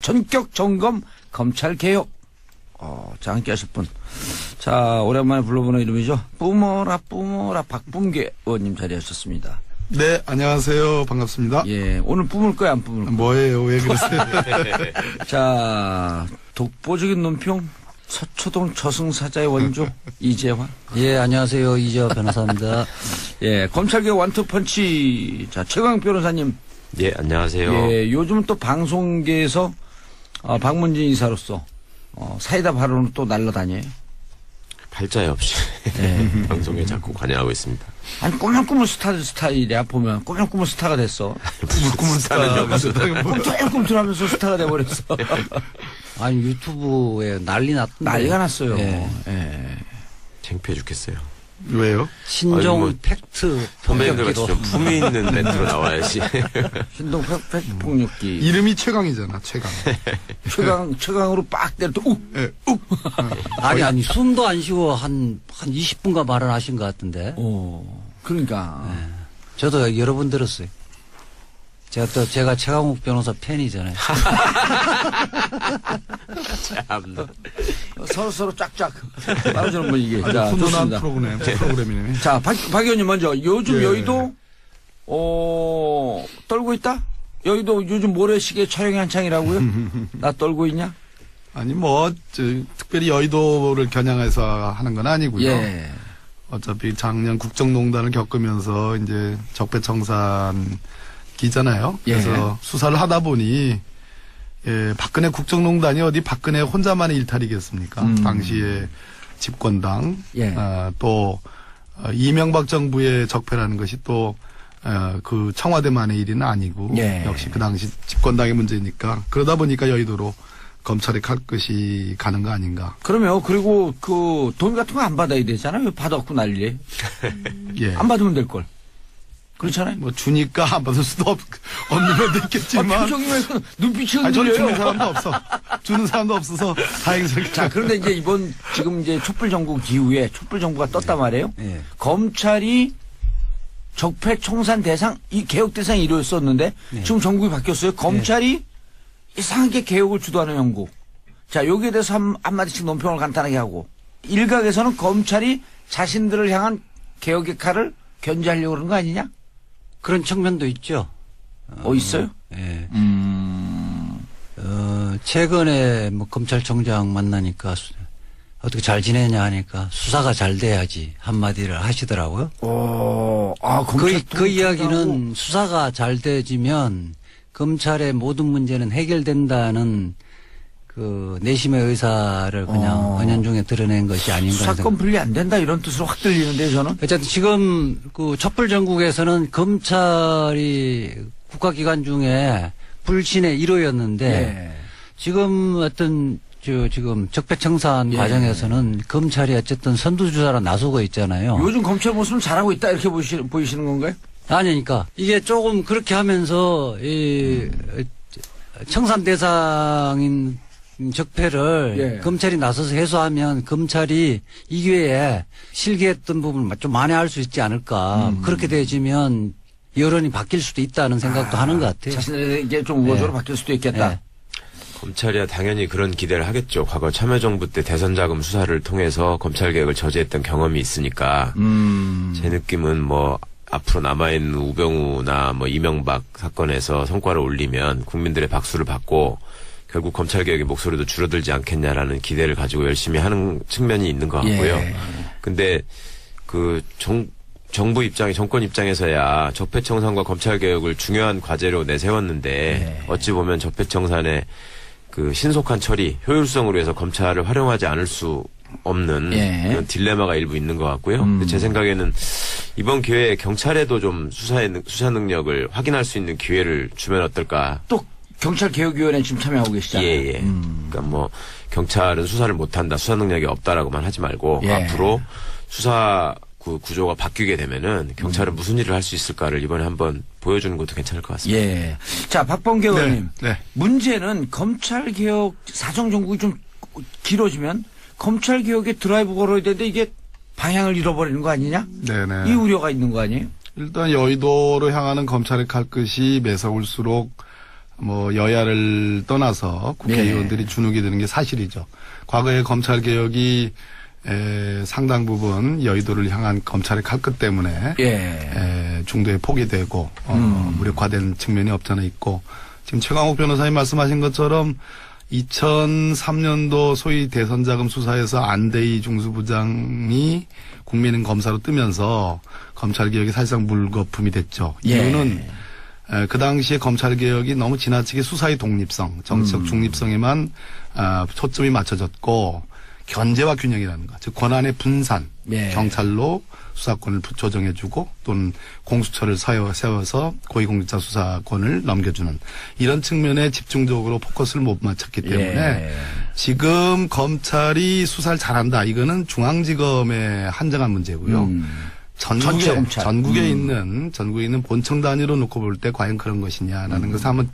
전격 점검 검찰 개혁. 자, 함께 하실 분. 자, 오랜만에 불러보는 이름이죠. 뿜어라 박범계 의원님 자리하셨습니다. 네, 안녕하세요. 반갑습니다. 예, 오늘 뿜을 거야, 안 뿜을 거야? 뭐예요? 왜 그러세요? 자, 독보적인 논평. 서초동 저승사자의 원조 이재환. 예, 안녕하세요. 이재환 변호사입니다. 예, 검찰개혁 완투펀치. 자, 최강 변호사님. 예, 안녕하세요. 예, 요즘은 또 방송계에서 박문진 이사로서 사이다 발언을 또 날라다녀요. 팔자에 없이 방송에 자꾸 관여하고 있습니다. 아니, 꾸물꾸물 스타일이야, 보면. 꾸물꾸물 스타가 됐어. 꾸물꾸물 스타는 여기서 꿈틀꿈틀하면서 스타가 돼버렸어. 아니, 유튜브에 난리가 났어요. 예. 예. 창피해 죽겠어요. 왜요? 신종 뭐, 팩트 선배님들 같이 폭력기로. 좀 품위 있는 멘트로 나와야지. 신동 팩트 폭력기. 이름이 최강이잖아, 최강. 최강으로 빡 때릴 때, 예, 아니, 숨도 안 쉬고 한 20분간 발언하신 것 같은데. 그러니까. 저도 여러 번 들었어요. 제가 최강욱 변호사 팬이잖아요. 참나. 서로 짝짝. 따라주는 분위기. 자, 훈훈한 좋습니다. 프로그램이네. 자, 박 의원님 먼저. 요즘 예. 여의도, 떨고 있다? 여의도 요즘 모래시계 촬영이 한창이라고요? 나 떨고 있냐? 아니, 특별히 여의도를 겨냥해서 하는 건 아니고요. 예. 어차피 작년 국정농단을 겪으면서 이제 적폐청산 기잖아요. 그래서 수사를 하다 보니, 예, 박근혜 국정농단이 어디 박근혜 혼자만의 일탈이겠습니까? 당시에 집권당, 예. 또, 이명박 정부의 적폐라는 것이 또, 그 청와대만의 일은 아니고, 예. 역시 그 당시 집권당의 문제니까, 그러다 보니까 여의도로 검찰의 칼끝이 가는 거 아닌가. 그러면, 그리고 돈 같은 거 안 받아야 되잖아요. 왜 받았고 난리. 예. 안 받으면 될걸. 그렇잖아요. 뭐 주니까 안 받을 수도 없는 면도 있겠지만. 표정이 왜 눈빛이 아니, 저는 주는 흔들려요. 사람도 없어. 주는 사람도 없어서 다행스럽게. 자, 그런데 이제 지금 이제 촛불 정국 이후에 촛불 정부가 떴단 말이에요. 예. 검찰이 적폐 청산 대상, 이 개혁 대상 1호였었는데 지금 정국이 바뀌었어요. 검찰이 이상하게 개혁을 주도하는 형국. 자, 여기에 대해서 한마디씩 논평을 간단하게 하고. 일각에서는 검찰이 자신들을 향한 개혁의 칼을 견제하려고 그러는 거 아니냐? 그런 측면도 있죠. 있어요? 예. 최근에 뭐 검찰총장 만나니까 어떻게 잘 지내냐 하니까 수사가 잘 돼야지 한마디를 하시더라고요. 그 이야기는 수사가 잘 돼지면 검찰의 모든 문제는 해결된다는 그 내심의 의사를 그냥 은연중에 드러낸 것이 아닌가. 수사권 분리 안 된다 이런 뜻으로 확 들리는데 저는. 어쨌든 지금 그 촛불 전국에서는 검찰이 국가기관 중에 불신의 1호였는데 예. 지금 지금 적폐청산 과정에서는 검찰이 어쨌든 선두주자로 나서고 있잖아요. 요즘 검찰 모습은 잘하고 있다 이렇게 보이시는 건가요? 아니니까 이게 조금 그렇게 하면서 이 청산 대상인 적폐를 검찰이 나서서 해소하면 검찰이 이 기회에 실기했던 부분을 좀 만회할 수 있지 않을까. 그렇게 되어지면 여론이 바뀔 수도 있다는 생각도 하는 것 같아요. 자신에게 좀 우호적으로 바뀔 수도 있겠다. 네. 검찰이야 당연히 그런 기대를 하겠죠. 과거 참여정부 때 대선자금 수사를 통해서 검찰개혁을 저지했던 경험이 있으니까 제 느낌은 뭐 앞으로 남아있는 우병우나 뭐 이명박 사건에서 성과를 올리면 국민들의 박수를 받고 결국 검찰개혁의 목소리도 줄어들지 않겠냐라는 기대를 가지고 열심히 하는 측면이 있는 것 같고요. 근데 그 정부 정권 입장에서야 적폐청산과 검찰개혁을 중요한 과제로 내세웠는데 어찌 보면 적폐청산의 그 신속한 처리, 효율성으로 해서 검찰을 활용하지 않을 수 없는 그런 딜레마가 일부 있는 것 같고요. 근데 제 생각에는 이번 기회에 경찰에도 좀 수사 능력을 확인할 수 있는 기회를 주면 어떨까. 또 경찰개혁위원회 지금 참여하고 계시잖아요. 예. 그러니까 뭐 경찰은 수사를 못한다, 수사 능력이 없다라고만 하지 말고 앞으로 수사 구조가 바뀌게 되면은 경찰은 무슨 일을 할 수 있을까를 이번에 한번 보여주는 것도 괜찮을 것 같습니다. 예. 자, 박범계 의원님. 네. 문제는 검찰개혁 사정정국이 좀 길어지면 검찰개혁의 드라이브 걸어야 되는데 이게 방향을 잃어버리는 거 아니냐? 네네. 이 우려가 있는 거 아니에요? 일단 여의도로 향하는 검찰의 칼끝이 매서울수록 뭐 여야를 떠나서 국회의원들이 주눅이 드는 게 사실이죠. 과거에 검찰 개혁이 상당 부분 여의도를 향한 검찰의 칼끝 때문에 중도에 포기되고 무력화된 측면이 없잖아 있고 지금 최강욱 변호사님 말씀하신 것처럼 2003년도 소위 대선자금 수사에서 안대희 중수부장이 국민은 검사로 뜨면서 검찰개혁이 사실상 물거품이 됐죠. 이유는 그 당시에 검찰개혁이 너무 지나치게 수사의 독립성, 정치적 중립성에만 초점이 맞춰졌고 견제와 균형이라는 것, 즉 권한의 분산, 경찰로 수사권을 조정해주고 또는 공수처를 세워서 고위공직자 수사권을 넘겨주는 이런 측면에 집중적으로 포커스를 못 맞췄기 때문에 지금 검찰이 수사를 잘한다. 이거는 중앙지검에 한정한 문제고요. 전국에 있는 본청 단위로 놓고 볼 때 과연 그런 것이냐라는 것을 한번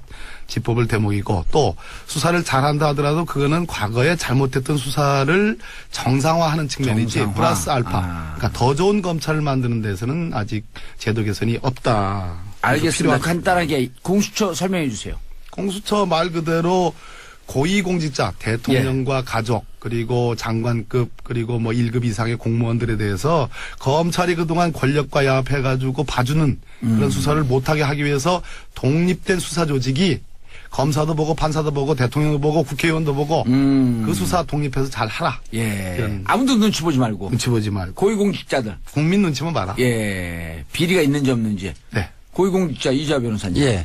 짚어볼 대목이고 또 수사를 잘한다 하더라도 그거는 과거에 잘못했던 수사를 정상화하는 측면이지 플러스 알파. 그러니까 더 좋은 검찰을 만드는 데서는 아직 제도 개선이 없다. 알겠습니다. 간단하게 공수처 설명해 주세요. 공수처 말 그대로 고위공직자, 대통령과 가족, 그리고 장관급, 그리고 뭐 1급 이상의 공무원들에 대해서 검찰이 그동안 권력과 야합해가지고 봐주는 그런 수사를 못하게 하기 위해서 독립된 수사 조직이 검사도 보고 판사도 보고 대통령도 보고 국회의원도 보고 그 수사 독립해서 잘 하라. 아무도 눈치 보지 말고. 눈치 보지 말고. 고위공직자들. 국민 눈치만 봐라. 비리가 있는지 없는지. 네. 고위공직자 이주하 변호사님.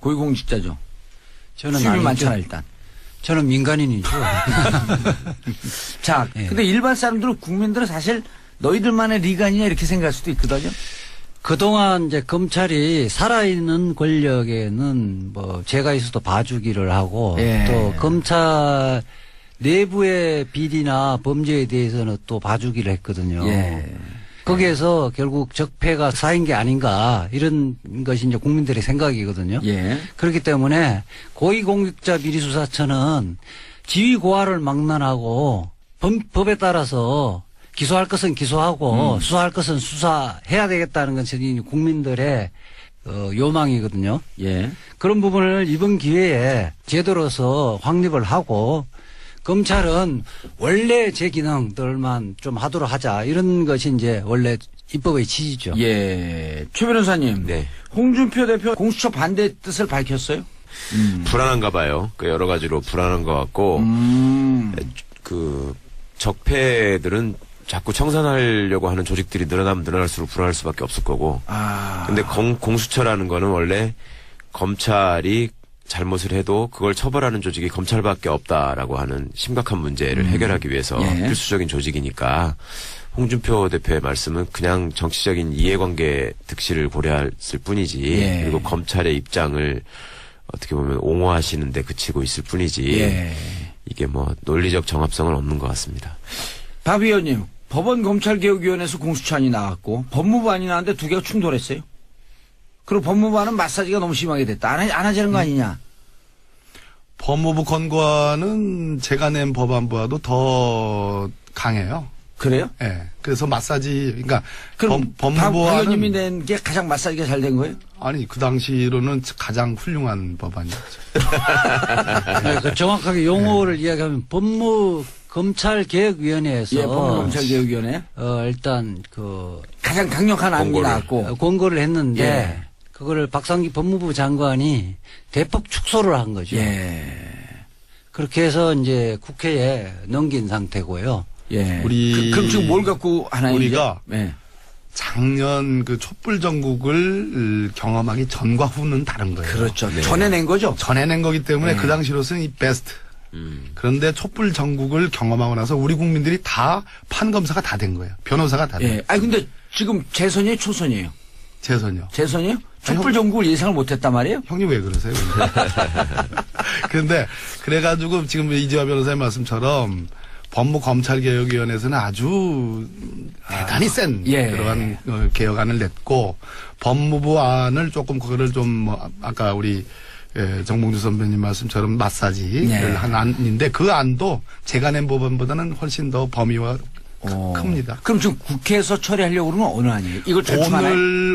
고위공직자죠. 저는 수입이 많잖아 일단. 저는 민간인이죠. 자, 근데 일반 사람들은 국민들은 사실 너희들만의 리가 아니냐 이렇게 생각할 수도 있거든요. 그동안 이제 검찰이 살아있는 권력에는 뭐 제가 있어도 봐주기를 하고 또 검찰 내부의 비리나 범죄에 대해서는 또 봐주기를 했거든요. 거기에서 결국 적폐가 쌓인 게 아닌가 이런 것이 이제 국민들의 생각이거든요. 그렇기 때문에 고위공직자 비리수사처는 지위 고하를 망라하고 법에 따라서 기소할 것은 기소하고 수사할 것은 수사해야 되겠다는 것이 국민들의 요망이거든요. 그런 부분을 이번 기회에 제도로서 확립을 하고 검찰은 원래 제 기능들만 좀 하도록 하자. 이런 것이 이제 원래 입법의 취지죠. 최 변호사님. 홍준표 대표 공수처 반대 뜻을 밝혔어요? 불안한가 봐요. 그 여러 가지로 불안한 것 같고, 그 적폐들은 자꾸 청산하려고 하는 조직들이 늘어나면 늘어날수록 불안할 수밖에 없을 거고. 근데 공수처라는 거는 원래 검찰이 잘못을 해도 그걸 처벌하는 조직이 검찰밖에 없다라고 하는 심각한 문제를 해결하기 위해서 필수적인 조직이니까 홍준표 대표의 말씀은 그냥 정치적인 이해관계 득실을 고려했을 뿐이지 그리고 검찰의 입장을 어떻게 보면 옹호하시는 데 그치고 있을 뿐이지 이게 뭐 논리적 정합성은 없는 것 같습니다. 박 의원님, 법원검찰개혁위원회에서 공수처안이 나왔고 법무부안이 나왔는데 두 개가 충돌했어요. 그리고 법무부안은 마사지가 너무 심하게 됐다. 안 하자는 거 아니냐? 법무부 건과는 제가 낸 법안부와도 더 강해요. 그래요? 그래서 마사지, 그러니까 그럼 박 의원님이 낸 게 가장 마사지가 잘 된 거예요? 아니, 그 당시로는 가장 훌륭한 법안이었죠. 정확하게 용어를 이야기하면 검찰개혁위원회에서 법무검찰개혁위원회 일단 가장 강력한 안이 나왔고 권고를 했는데 그거를 박상기 법무부 장관이 대폭 축소를 한 거죠. 그렇게 해서 이제 국회에 넘긴 상태고요. 그럼 지금 뭘 갖고 하나요? 우리가 작년 그 촛불 전국을 경험하기 전과 후는 다른 거예요. 그렇죠. 전에 낸 거죠. 전에 낸 거기 때문에 그 당시로서는 이 베스트. 그런데 촛불 전국을 경험하고 나서 우리 국민들이 다 판검사가 다 된 거예요. 변호사가 다 된 거예요. 아니 근데 지금 재선이에요, 초선이에요? 재선이요. 재선이요? 촛불 전국을 예상을 못했단 말이에요? 형님 왜 그러세요? 그런데 그래가지고 지금 이재화 변호사의 말씀처럼 법무검찰개혁위원회에서는 아주 대단히 센 그러한 개혁안을 냈고 법무부안을 조금 그거를 좀 아까 우리 정봉주 선배님 말씀처럼 마사지를 한 안인데 그 안도 제가 낸 법안보다는 훨씬 더 범위와 큽니다. 그럼 지금 국회에서 처리하려고 그러면 어느 안이에요? 이걸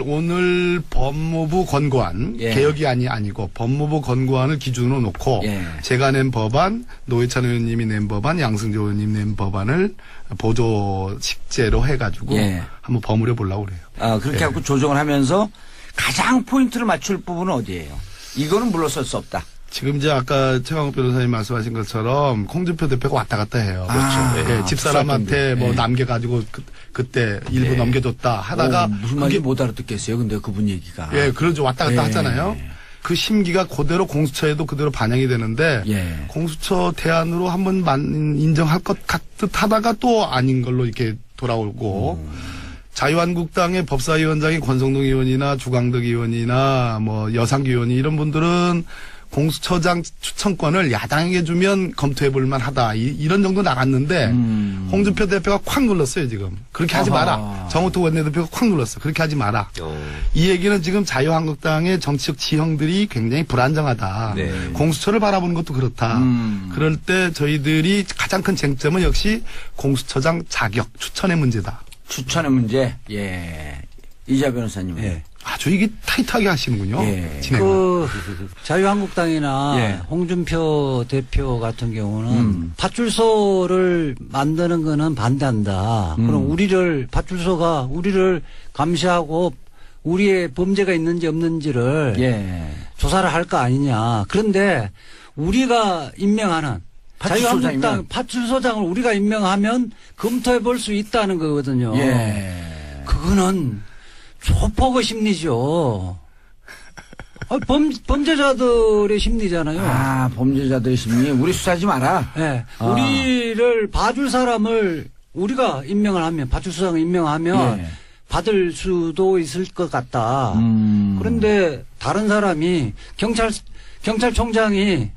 오늘 법무부 권고안 개혁이 아니고 법무부 권고안을 기준으로 놓고 제가 낸 법안, 노회찬 의원님이 낸 법안, 양승조 의원님 낸 법안을 보조 식재로 해가지고 한번 버무려 보려고 그래요. 그렇게 하고 조정을 하면서 가장 포인트를 맞출 부분은 어디예요? 이거는 물러설 수 없다. 지금 이제 아까 최강욱 변호사님 말씀하신 것처럼 홍준표 대표가 왔다 갔다 해요. 그렇죠. 집사람한테 뭐 남겨가지고 그때 일부 넘겨줬다 하다가 무슨 말인지 못 알아듣겠어요. 근데 그분 얘기가. 그러죠. 왔다 갔다 하잖아요. 그 심기가 그대로 공수처에도 그대로 반영이 되는데 공수처 대안으로 한번 인정할 것 같듯 하다가 또 아닌 걸로 이렇게 돌아오고 자유한국당의 법사위원장이 권성동 의원이나 주광덕 의원이나 뭐 여상규 의원이 이런 분들은 공수처장 추천권을 야당에게 주면 검토해 볼 만하다. 이런 정도 나갔는데 홍준표 대표가 콱 눌렀어요 지금. 그렇게 하지 마라. 정우택 원내대표가 콱 눌렀어. 그렇게 하지 마라. 이 얘기는 지금 자유한국당의 정치적 지형들이 굉장히 불안정하다. 공수처를 바라보는 것도 그렇다. 그럴 때 저희들이 가장 큰 쟁점은 역시 공수처장 자격 추천의 문제다. 추천의 문제. 이자 변호사님. 아주 이게 타이트하게 하시는군요. 그 자유한국당이나 홍준표 대표 같은 경우는 파출소를 만드는 거는 반대한다. 그럼 파출소가 우리를 감시하고 우리의 범죄가 있는지 없는지를 조사를 할 거 아니냐. 그런데 우리가 임명하는 자유한국당 파출소장을 우리가 임명하면 검토해 볼 수 있다는 거거든요. 그거는 조폭의 심리죠. 범죄자들의 심리잖아요. 범죄자들의 심리. 우리 수사하지 마라. 우리를 봐줄 사람을 우리가 임명을 하면, 파출소장을 임명하면 받을 수도 있을 것 같다. 그런데 다른 사람이 경찰청장이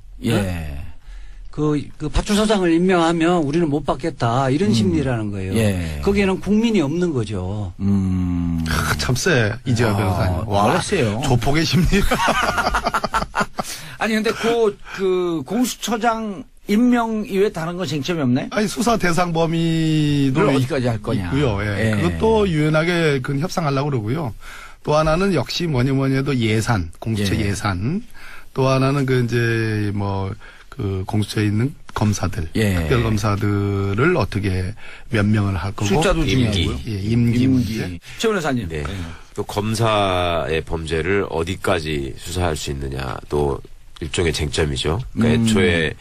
그 파출소장을 임명하면 우리는 못 받겠다. 이런 심리라는 거예요. 거기에는 국민이 없는 거죠. 참 쎄. 이재화 변호사님. 와, 세요. 조폭의 심리. 아니, 근데 그 공수처장 임명 이외에 다른 건 쟁점이 없나요? 아니, 수사 대상 범위도 어디까지 할 거냐. 있고요. 그것도 유연하게 협상하려고 그러고요. 또 하나는 역시 뭐니 해도 예산, 공수처 예산. 또 하나는 공수처에 있는 검사들, 특별 검사들을 어떻게 몇 명을 할 거고. 숫자도 중요하고요. 임기. 최 변호사님. 또 검사의 범죄를 어디까지 수사할 수 있느냐 또 일종의 쟁점이죠. 그러니까 애초에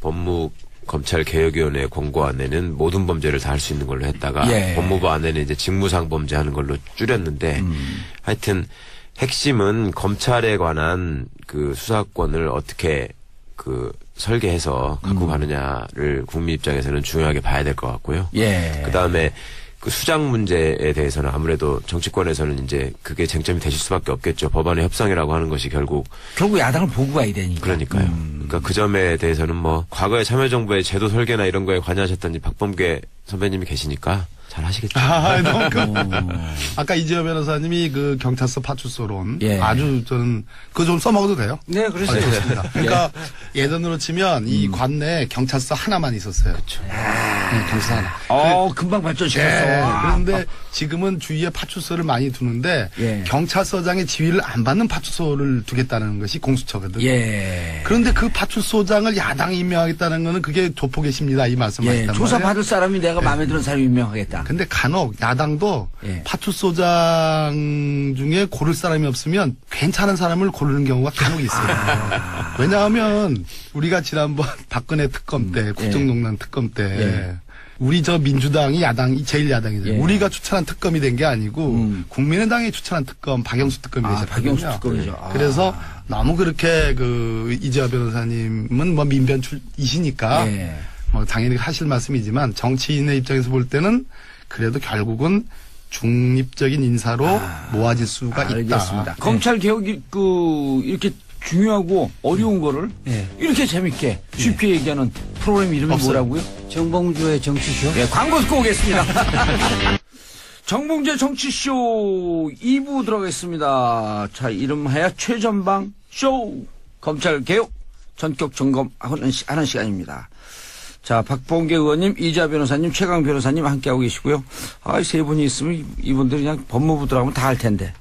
법무검찰개혁위원회 권고안에는 모든 범죄를 다 할 수 있는 걸로 했다가 법무부 안에는 이제 직무상 범죄하는 걸로 줄였는데 하여튼 핵심은 검찰에 관한 그 수사권을 어떻게 설계해서 갖고 가느냐를 국민 입장에서는 중요하게 봐야 될 것 같고요. 그 다음에 그 수장 문제에 대해서는 아무래도 정치권에서는 이제 그게 쟁점이 되실 수밖에 없겠죠. 법안의 협상이라고 하는 것이 결국 야당을 보고 가야 되니까. 그러니까요. 그러니까 그 점에 대해서는 뭐 과거에 참여정부의 제도 설계나 이런 거에 관여하셨던 박범계 선배님이 계시니까 잘 하시겠죠. 아까 이재화 변호사님이 그 경찰서 파출소론 아주 저는 그거 좀 써먹어도 돼요? 네, 그러세요. 그러니까 예전으로 치면 이 관내에 경찰서 하나만 있었어요. 그렇죠. 경찰서 하나. 금방 발전시켰어. 그런데 지금은 주위에 파출소를 많이 두는데 경찰서장의 지휘를 안 받는 파출소를 두겠다는 것이 공수처거든. 그런데 그 파출소장을 야당이 임명하겠다는 거는 그게 조폭의 심리다 이 말씀하셨단 말이에요. 조사 받을 사람이 내가 마음에 드는 사람이 임명하겠다. 근데 간혹 야당도 파출소장 중에 고를 사람이 없으면 괜찮은 사람을 고르는 경우가 간혹 있어요. 왜냐하면 우리가 지난번 박근혜 특검 때 국정농단 특검 때 우리 저 민주당이 제일 야당이죠. 우리가 추천한 특검이 된 게 아니고 국민의당이 추천한 특검 박영수 특검이 되셨거든요. 박영수 특검이죠. 그래서 너무 그렇게 이재화 변호사님은 뭐 민변출이시니까 뭐 당연히 하실 말씀이지만 정치인의 입장에서 볼 때는 그래도 결국은 중립적인 인사로 모아질 수가 알겠습니다. 있다. 검찰 개혁이 이렇게 중요하고 어려운 거를 이렇게 재밌게 쉽게 얘기하는 프로그램 이름이 뭐라고요? 정봉주의 정치쇼. 광고 듣고 오겠습니다. 정봉주의 정치쇼 2부 들어가겠습니다. 자, 이름하여 최전방 쇼 검찰 개혁 전격 점검하는 시간입니다. 자, 박봉계 의원님, 이자 변호사님, 최강 변호사님 함께하고 계시고요. 아, 세 분이 있으면 이분들이 그냥 법무부 들어가면 다 할 텐데.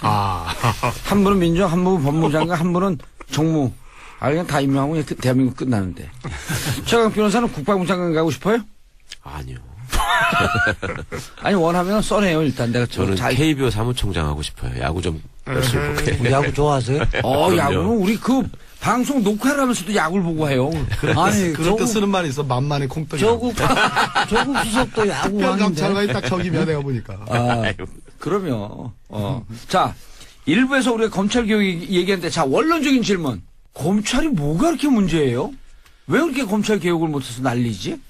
한 분은 민정, 한 분은 법무장관, 한 분은 정무. 그냥 다 임명하고 그냥 대한민국 끝나는데. 최강 변호사는 국방부 장관 가고 싶어요? 아니요. 아니, 원하면 써내요, 일단. 내가 저는 KBO 사무총장 하고 싶어요. 야구 좀 열심히 볼게요. 야구 좋아하세요? 야구는 우리 방송 녹화를 하면서도 야구를 보고 해요. 아니, 그럴 때 쓰는 말이 있어. 만만의 콩떡이. 조국 수석도 야구왕인데. 특별감찰관이 딱 저기면 내가 보니까. 그러면. 자, 일부에서 우리가 검찰개혁 얘기했는데, 자, 원론적인 질문. 검찰이 뭐가 그렇게 문제예요? 왜 그렇게 검찰개혁을 못해서 난리지?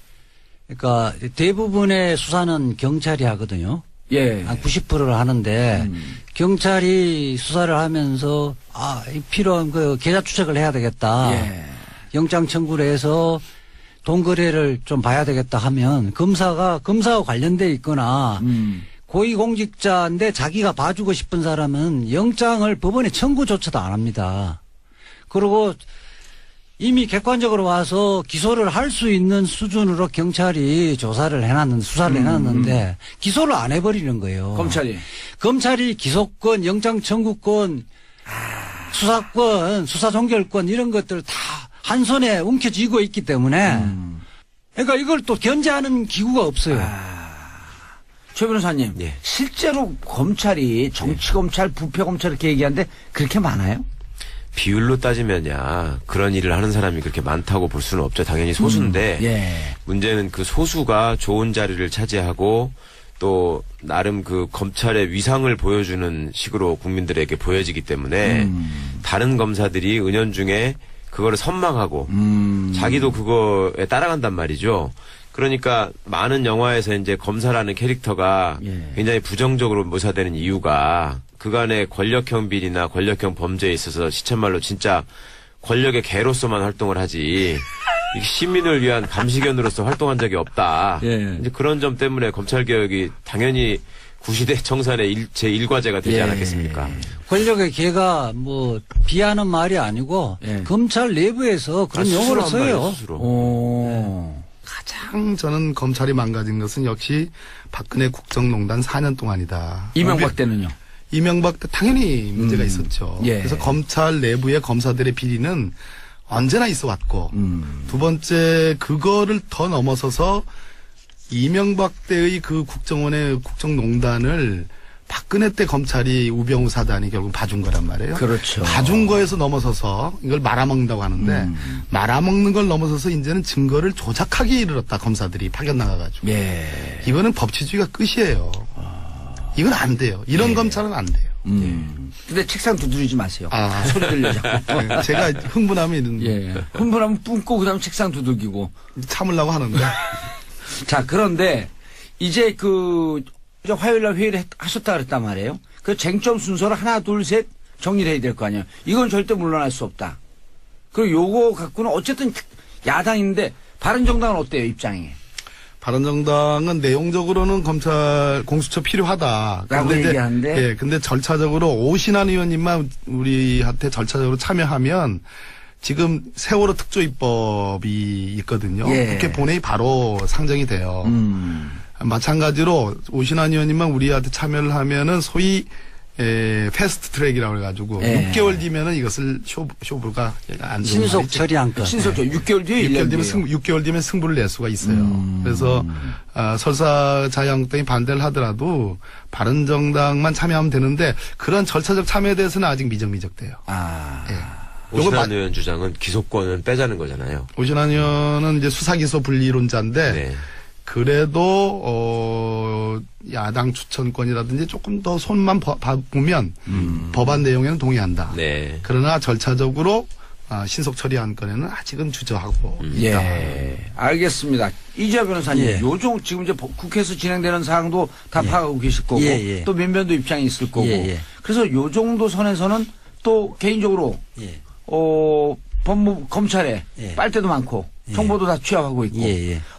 그러니까 대부분의 수사는 경찰이 하거든요. 예. 한 90%를 하는데 경찰이 수사를 하면서 필요한 계좌 추적을 해야 되겠다. 예. 영장 청구를 해서 돈 거래를 좀 봐야 되겠다 하면 검사와 관련돼 있거나 고위공직자인데 자기가 봐주고 싶은 사람은 영장을 법원에 청구조차도 안 합니다. 그리고 이미 객관적으로 와서 기소를 할 수 있는 수준으로 경찰이 수사를 해놨는데 기소를 안 해버리는 거예요. 검찰이 기소권, 영장 청구권, 수사권, 수사 종결권 이런 것들 다 한 손에 움켜쥐고 있기 때문에 그러니까 이걸 또 견제하는 기구가 없어요. 최 변호사님, 예. 실제로 검찰이 정치검찰, 부패검찰 이렇게 얘기하는데 그렇게 많아요? 비율로 따지면야 그런 일을 하는 사람이 그렇게 많다고 볼 수는 없죠. 당연히 소수인데 예. 문제는 그 소수가 좋은 자리를 차지하고 또 나름 그 검찰의 위상을 보여주는 식으로 국민들에게 보여지기 때문에 다른 검사들이 은연중에 그거를 선망하고 자기도 그거에 따라간단 말이죠. 그러니까 많은 영화에서 이제 검사라는 캐릭터가 굉장히 부정적으로 묘사되는 이유가 그간의 권력형 비리나 권력형 범죄에 있어서 시쳇말로 진짜 권력의 개로서만 활동을 하지 시민을 위한 감시견으로서 활동한 적이 없다. 예. 이제 그런 점 때문에 검찰개혁이 당연히 구시대 청산의 제1과제가 되지 않았겠습니까? 권력의 개가 비하는 말이 아니고 검찰 내부에서 그런 용어를 써요. 가장 저는 검찰이 망가진 것은 역시 박근혜 국정농단 4년 동안이다. 이명박 때는요? 이명박 때 당연히 문제가 있었죠. 그래서 검찰 내부의 검사들의 비리는 언제나 있어 왔고 두 번째 그거를 더 넘어서서 이명박 때의 그 국정원의 국정농단을 박근혜 때 검찰이 우병우 사단이 결국 봐준 거란 말이에요. 그렇죠. 봐준 거에서 넘어서서 이걸 말아먹는다고 하는데 말아먹는 걸 넘어서서 이제는 증거를 조작하기에 이르렀다. 검사들이 파견 나가가지고. 이거는 법치주의가 끝이에요. 이건 안 돼요. 이런 검찰은 안 돼요. 근데 책상 두드리지 마세요. 소리 들려 자꾸. 제가 흥분하면 흥분하면 뿜고 그다음에 책상 두들기고 참으려고 하는데. 자, 그런데 이제 화요일 날 회의를 하셨다 그랬단 말이에요. 그 쟁점 순서를 하나, 둘, 셋 정리를 해야 될 거 아니에요. 이건 절대 물러날 수 없다. 그리고 요거 갖고는 어쨌든 야당인데 바른정당은 어때요, 입장이? 바른정당은 내용적으로는 검찰 공수처 필요하다. 라고 얘기하는데. 근데 절차적으로 오신환 의원님만 우리한테 절차적으로 참여하면 지금 세월호 특조위법이 있거든요. 국회 본회의 바로 상정이 돼요. 마찬가지로 오신환 의원님만 우리한테 참여를 하면은 소위 패스트 트랙이라고 해가지고 6개월 뒤면은 이것을 쇼부가 안 신속 처리한건. 신속 처리 6개월 뒤에 6개월 뒤면 승부를 낼 수가 있어요. 그래서 설사 자유한국당이 반대를 하더라도 바른정당만 참여하면 되는데 그런 절차적 참여에 대해서는 아직 미적미적돼요. 오신환 의원 주장은 기소권은 빼자는 거잖아요. 오신환 의원은 이제 수사기소 분리론자인데 그래도 야당 추천권이라든지 조금 더 손만 봐보면 법안 내용에는 동의한다. 그러나 절차적으로 신속 처리한 건에는 아직은 주저하고 있다. 알겠습니다. 이재화 변호사님, 요즘 지금 이제 국회에서 진행되는 사항도 다 파악하고 계실 거고 또 면면도 입장이 있을 거고 그래서 요 정도 선에서는 또 개인적으로 검찰에 빨대도 많고 정보도 다 취합하고 있고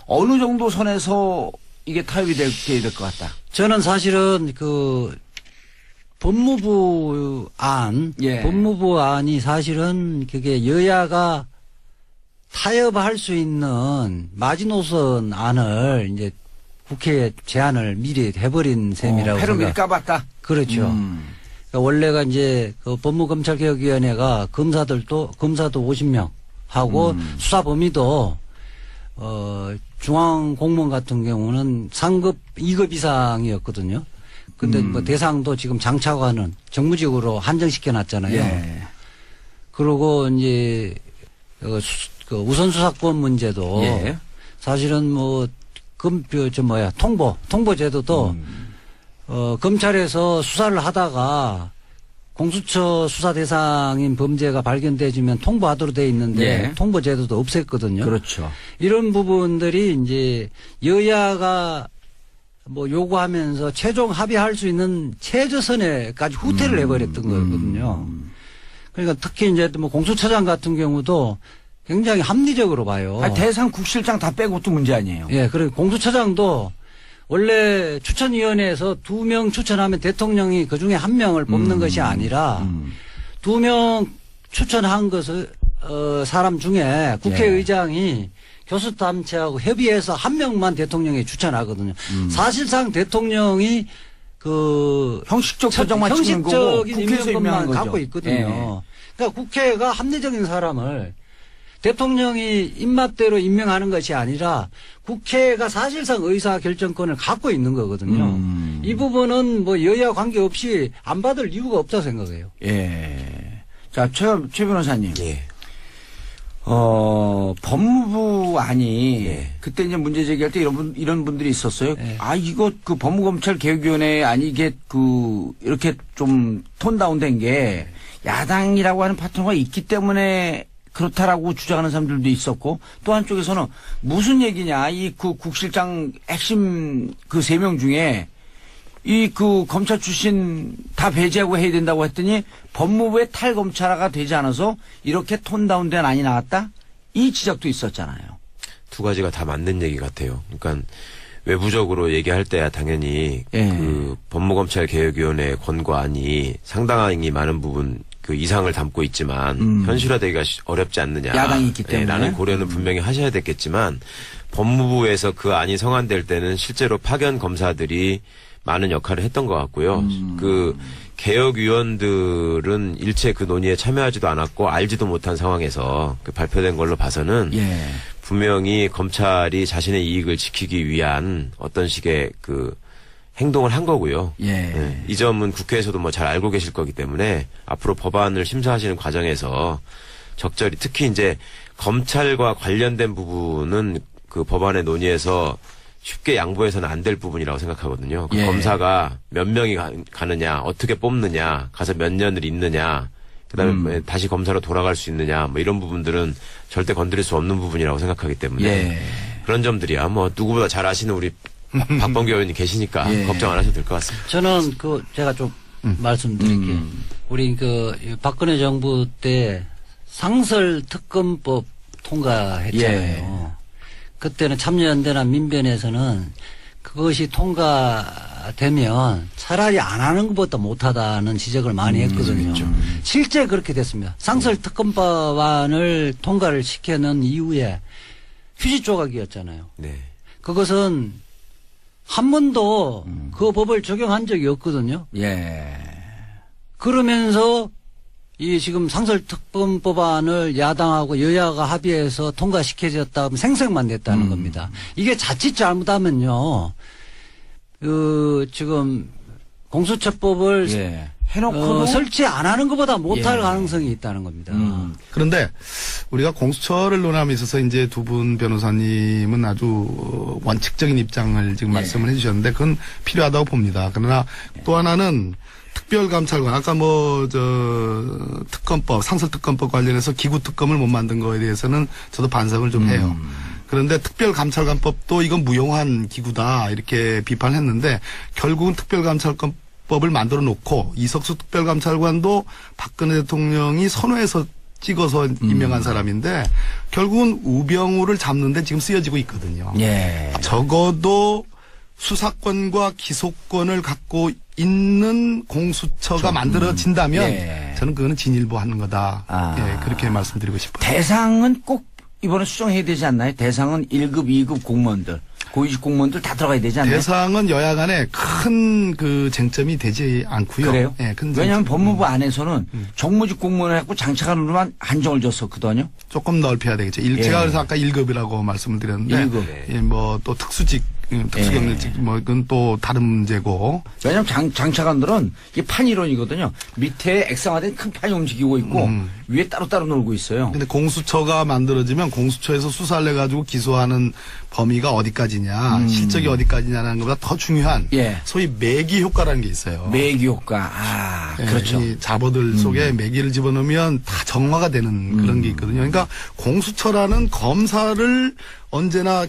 어느 정도 선에서 이게 타협이 돼야 될 것 같다. 저는 사실은 법무부 안이 사실은 그게 여야가 타협할 수 있는 마지노선 안을 이제 국회에 제안을 미리 해버린 셈이라고 패를 미리 까봤다. 그렇죠. 그러니까 원래가 이제 그 법무검찰개혁위원회가 검사도 50명 하고 수사 범위도 중앙 공무원 같은 경우는 상급 2급 이상이었거든요. 근데 뭐 대상도 지금 장차관은 정무직으로 한정시켜 놨잖아요. 예. 그리고 이제 그 우선 수사권 문제도 예. 사실은 뭐 통보 제도도 검찰에서 수사를 하다가 공수처 수사 대상인 범죄가 발견되지면 통보하도록 돼 있는데 예. 통보 제도도 없앴거든요. 그렇죠. 이런 부분들이 이제 여야가 뭐 요구하면서 최종 합의할 수 있는 최저선에까지 후퇴를 해버렸던 거거든요. 그러니까 특히 이제 뭐 공수처장 같은 경우도 굉장히 합리적으로 봐요. 대상 국실장 다 빼고 또 문제 아니에요. 예, 그리고 공수처장도 원래 추천위원회에서 2명 추천하면 대통령이 그 중에 1명을 뽑는 것이 아니라 2명 추천한 것을 사람 중에 국회의장이 교수단체하고 협의해서 1명만 대통령이 추천하거든요. 사실상 대통령이 그 형식적 조정만 치는 거고 형식적인 국회에서 임명한 임명권만 거죠. 갖고 있거든요. 예. 그러니까 국회가 합리적인 사람을 대통령이 입맛대로 임명하는 것이 아니라 국회가 사실상 의사결정권을 갖고 있는 거거든요. 이 부분은 뭐 여야 관계없이 안 받을 이유가 없다고 생각해요. 예. 자, 최 변호사님. 예. 법무부 안이 예. 그때 이제 문제 제기할 때 이런 분들이 있었어요. 예. 이거 그 법무검찰 개혁위원회 아니 이게 이렇게 좀 톤 다운된 게 야당이라고 하는 파트너가 있기 때문에 그렇다라고 주장하는 사람들도 있었고 또 한쪽에서는 무슨 얘기냐 그 국실장 핵심 그 3명 중에 그 검찰 출신 다 배제하고 해야 된다고 했더니 법무부의 탈검찰화가 되지 않아서 이렇게 톤 다운된 안이 나왔다? 이 지적도 있었잖아요. 두 가지가 다 맞는 얘기 같아요. 그러니까 외부적으로 얘기할 때야 당연히 예. 그 법무검찰개혁위원회 권고안이 상당히 많은 부분 그 이상을 담고 있지만 현실화되기가 어렵지 않느냐. 야당이 있기 때문에. 라는 고려는 분명히 하셔야 됐겠지만 법무부에서 그 안이 성안될 때는 실제로 파견 검사들이 많은 역할을 했던 것 같고요. 그 개혁위원들은 일체 그 논의에 참여하지도 않았고 알지도 못한 상황에서 그 발표된 걸로 봐서는 예. 분명히 검찰이 자신의 이익을 지키기 위한 어떤 식의 그 행동을 한 거고요. 예. 이 점은 국회에서도 뭐 잘 알고 계실 거기 때문에 앞으로 법안을 심사하시는 과정에서 적절히 특히 이제 검찰과 관련된 부분은 그 법안의 논의에서 쉽게 양보해서는 안 될 부분이라고 생각하거든요. 그 예. 검사가 몇 명이 가느냐, 어떻게 뽑느냐, 가서 몇 년을 있느냐, 그다음에 다시 검사로 돌아갈 수 있느냐, 뭐 이런 부분들은 절대 건드릴 수 없는 부분이라고 생각하기 때문에 예. 그런 점들이야 뭐 누구보다 잘 아시는 우리 박범계 의원님 계시니까 예. 걱정 안 하셔도 될 것 같습니다. 저는 제가 좀 말씀드릴게요. 우리 박근혜 정부 때 상설특검법 통과했잖아요. 예. 그때는 참여연대나 민변에서는 그것이 통과되면 차라리 안 하는 것보다 못하다는 지적을 많이 했거든요. 실제 그렇게 됐습니다. 상설특검법안을 통과를 시켜놓은 이후에 휴지 조각이었잖아요. 네. 그것은 한 번도 그 법을 적용한 적이 없거든요. 예. 그러면서 이 지금 상설특검법안을 야당하고 여야가 합의해서 통과시켜졌다 하면 생색만 냈다는 겁니다. 이게 자칫 잘못하면요, 지금 공수처법을 예. 해놓고도 설치 안 하는 것보다 못할 예. 가능성이 있다는 겁니다. 그런데 우리가 공수처를 논함에 있어서 이제 두 분 변호사님은 아주 원칙적인 입장을 지금 말씀을 해주셨는데 그건 필요하다고 봅니다. 그러나 또 하나는 특별감찰관 아까 특검법 상설특검법 관련해서 기구특검을 못 만든 거에 대해서는 저도 반성을 좀 해요. 그런데 특별감찰관법도 이건 무용한 기구다 이렇게 비판했는데 결국은 특별감찰관법을 만들어 놓고 이석수 특별감찰관도 박근혜 대통령이 선호해서 찍어서 임명한 사람인데 결국은 우병우를 잡는데 지금 쓰여지고 있거든요. 예. 적어도 수사권과 기소권을 갖고 있는 공수처가 만들어진다면 예. 저는 그거는 진일보하는 거다. 예, 그렇게 말씀드리고 싶어요. 대상은 꼭 이번에 수정해야 되지 않나요? 대상은 1급, 2급 공무원들, 고위직 공무원들 다 들어가야 되지 않나요? 대상은 여야 간에 큰 그 쟁점이 되지 않고요. 그래요? 네, 큰 왜냐하면 법무부 안에서는 정무직 공무원을 갖고 장차관으로만 한정을 줬었거든요. 조금 넓혀야 되겠죠. 제가 그래서 아까 1급이라고 말씀을 드렸는데 1급. 예, 뭐 또 특수직, 특수경력직 뭐 이건 또 다른 문제고. 왜냐하면 장차관들은 이게 판이론이거든요. 밑에 액상화된 큰 판이 움직이고 있고 위에 따로따로 놀고 있어요. 근데 공수처가 만들어지면 공수처에서 수사를 해가지고 기소하는 범위가 어디까지냐, 실적이 어디까지냐는 것보다 더 중요한 예. 소위 매기 효과라는 게 있어요. 매기 효과. 예, 그렇죠. 이 자보들 속에 매기를 집어넣으면 다 정화가 되는 그런 게 있거든요. 그러니까 공수처라는 검사를 언제나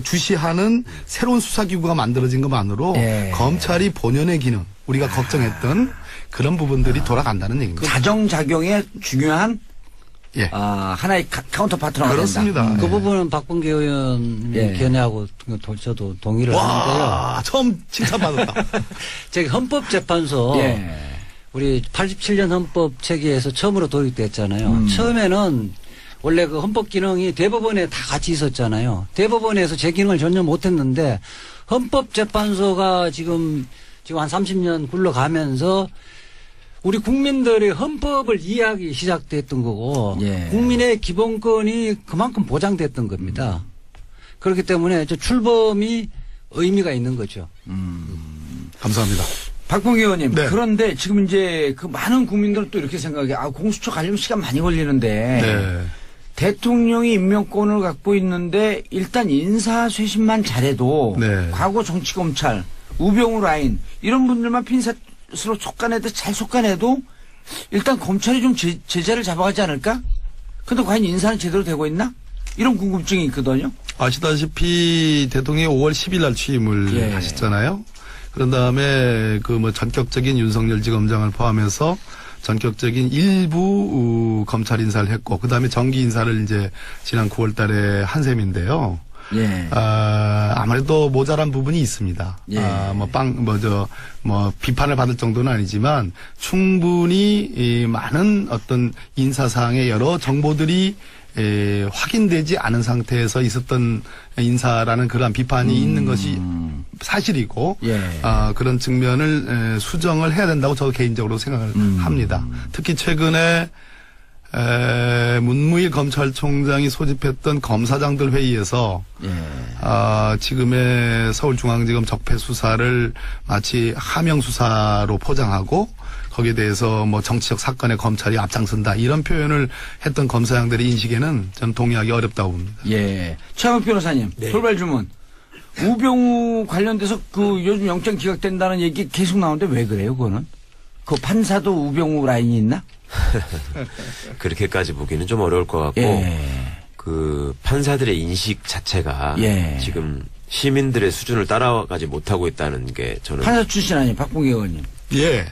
주시하는 새로운 수사기구가 만들어진 것만으로 예. 검찰이 본연의 기능, 우리가 걱정했던 그런 부분들이 돌아간다는 얘기입니다. 자정작용에 중요한 예. 하나의 카운터 파트너가 그렇습니다. 된다. 그 부분은 박범계 의원님이 예. 견해하고 저도 동의를 하는데요. 와, 처음 칭찬받았다. 저기 헌법재판소 예. 우리 87년 헌법 체계에서 처음으로 도입됐잖아요. 처음에는 원래 그 헌법 기능이 대법원에 다 같이 있었잖아요. 대법원에서 제 기능을 전혀 못했는데 헌법재판소가 지금 한 30년 굴러가면서 우리 국민들의 헌법을 이해하기 시작됐던 거고 예. 국민의 기본권이 그만큼 보장됐던 겁니다. 그렇기 때문에 저 출범이 의미가 있는 거죠. 감사합니다. 박봉계 의원님. 네. 그런데 지금 이제 그 많은 국민들은 또 이렇게 생각해. 공수처 가려면 시간 많이 걸리는데. 네. 대통령이 임명권을 갖고 있는데 일단 인사쇄신만 잘해도 네. 과거 정치검찰, 우병우 라인 이런 분들만 핀셋으로 속간해도 잘 속간해도 일단 검찰이 좀 제자를 잡아가지 않을까? 근데 과연 인사는 제대로 되고 있나? 이런 궁금증이 있거든요. 아시다시피 대통령이 5월 10일 날 취임을 예. 하셨잖아요. 그런 다음에 그 뭐 전격적인 윤석열 지검장을 포함해서 전격적인 일부 검찰 인사를 했고 그다음에 정기 인사를 이제 지난 9월 달에 한 셈인데요. 예. 아무래도 모자란 부분이 있습니다. 예. 비판을 받을 정도는 아니지만 충분히 이 많은 어떤 인사사항의 여러 정보들이 확인되지 않은 상태에서 있었던 인사라는 그러한 비판이 있는 것이 사실이고 예. 그런 측면을 수정을 해야 된다고 저도 개인적으로 생각을 합니다. 특히 최근에 문무일 검찰총장이 소집했던 검사장들 회의에서 예. 지금의 서울중앙지검 적폐 수사를 마치 하명 수사로 포장하고 거기에 대해서 뭐 정치적 사건에 검찰이 앞장선다 이런 표현을 했던 검사장들의 인식에는 저는 동의하기 어렵다고 봅니다. 예. 최강욱 변호사님, 돌발 주문. 우병우 관련돼서 그 요즘 영장 기각된다는 얘기 계속 나오는데 왜 그래요, 그거는? 그 판사도 우병우 라인이 있나? 그렇게까지 보기는 좀 어려울 것 같고 예. 그 판사들의 인식 자체가 예. 지금 시민들의 수준을 따라가지 못하고 있다는 게 저는 판사 출신 아니에요, 박봉계 의원님? 예.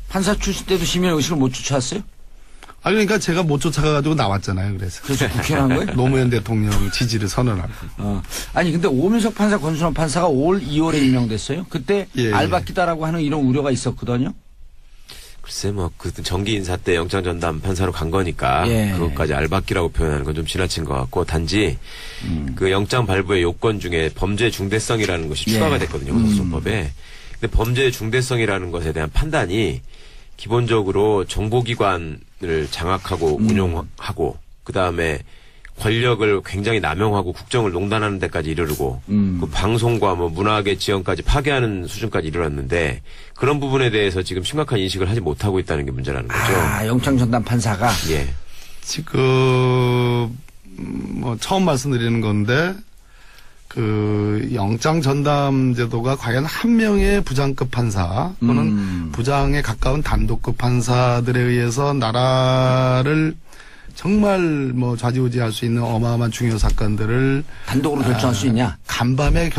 판사 출신 때도 시민의 의식을 못 쫓아왔어요? 그러니까 제가 못 쫓아가가지고 나왔잖아요. 그래서. 그래서 국회에 한 거예요? 노무현 대통령 지지를 선언하고. 아니 근데 오민석 판사, 권순원 판사가 올 2월에 임명됐어요. 그때 예, 알박기다라고 하는 이런 우려가 있었거든요. 글쎄 그 정기 인사 때 영장 전담 판사로 간 거니까 예. 그것까지 알박기라고 표현하는 건 좀 지나친 것 같고 단지 그 영장 발부의 요건 중에 범죄 중대성이라는 것이 추가가 됐거든요. 형사소송법에. 근데 범죄 중대성이라는 것에 대한 판단이 기본적으로 정보기관을 장악하고 운용하고 그다음에 권력을 굉장히 남용하고 국정을 농단하는 데까지 이르르고 그 방송과 뭐 문화계 지형까지 파괴하는 수준까지 이르렀는데 그런 부분에 대해서 지금 심각한 인식을 하지 못하고 있다는 게 문제라는 거죠. 영장 전담 판사가. 예. 지금 뭐 처음 말씀드리는 건데 그 영장 전담 제도가 과연 한 명의 부장급 판사 또는 부장에 가까운 단독급 판사들에 의해서 나라를 정말 뭐 좌지우지할 수 있는 어마어마한 중요 사건들을 단독으로 결정할 수 있냐? 간밤에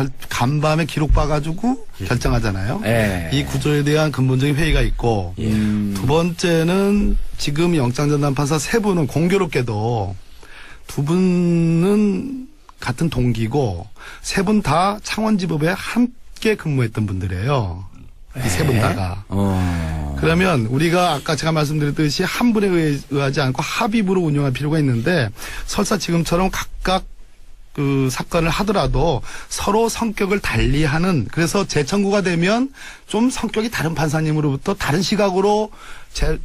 기록 봐가지고 결정하잖아요. 예. 이 구조에 대한 근본적인 회의가 있고 두 번째는 지금 영장 전담 판사 세 분은 공교롭게도 두 분은 같은 동기고 세 분 다 창원지법에 함께 근무했던 분들이에요. 이 세 분 다가. 그러면 우리가 아까 제가 말씀드렸듯이 한 분에 의하지 않고 합의부로 운영할 필요가 있는데 설사 지금처럼 각각 그 사건을 하더라도 서로 성격을 달리하는 그래서 재청구가 되면 좀 성격이 다른 판사님으로부터 다른 시각으로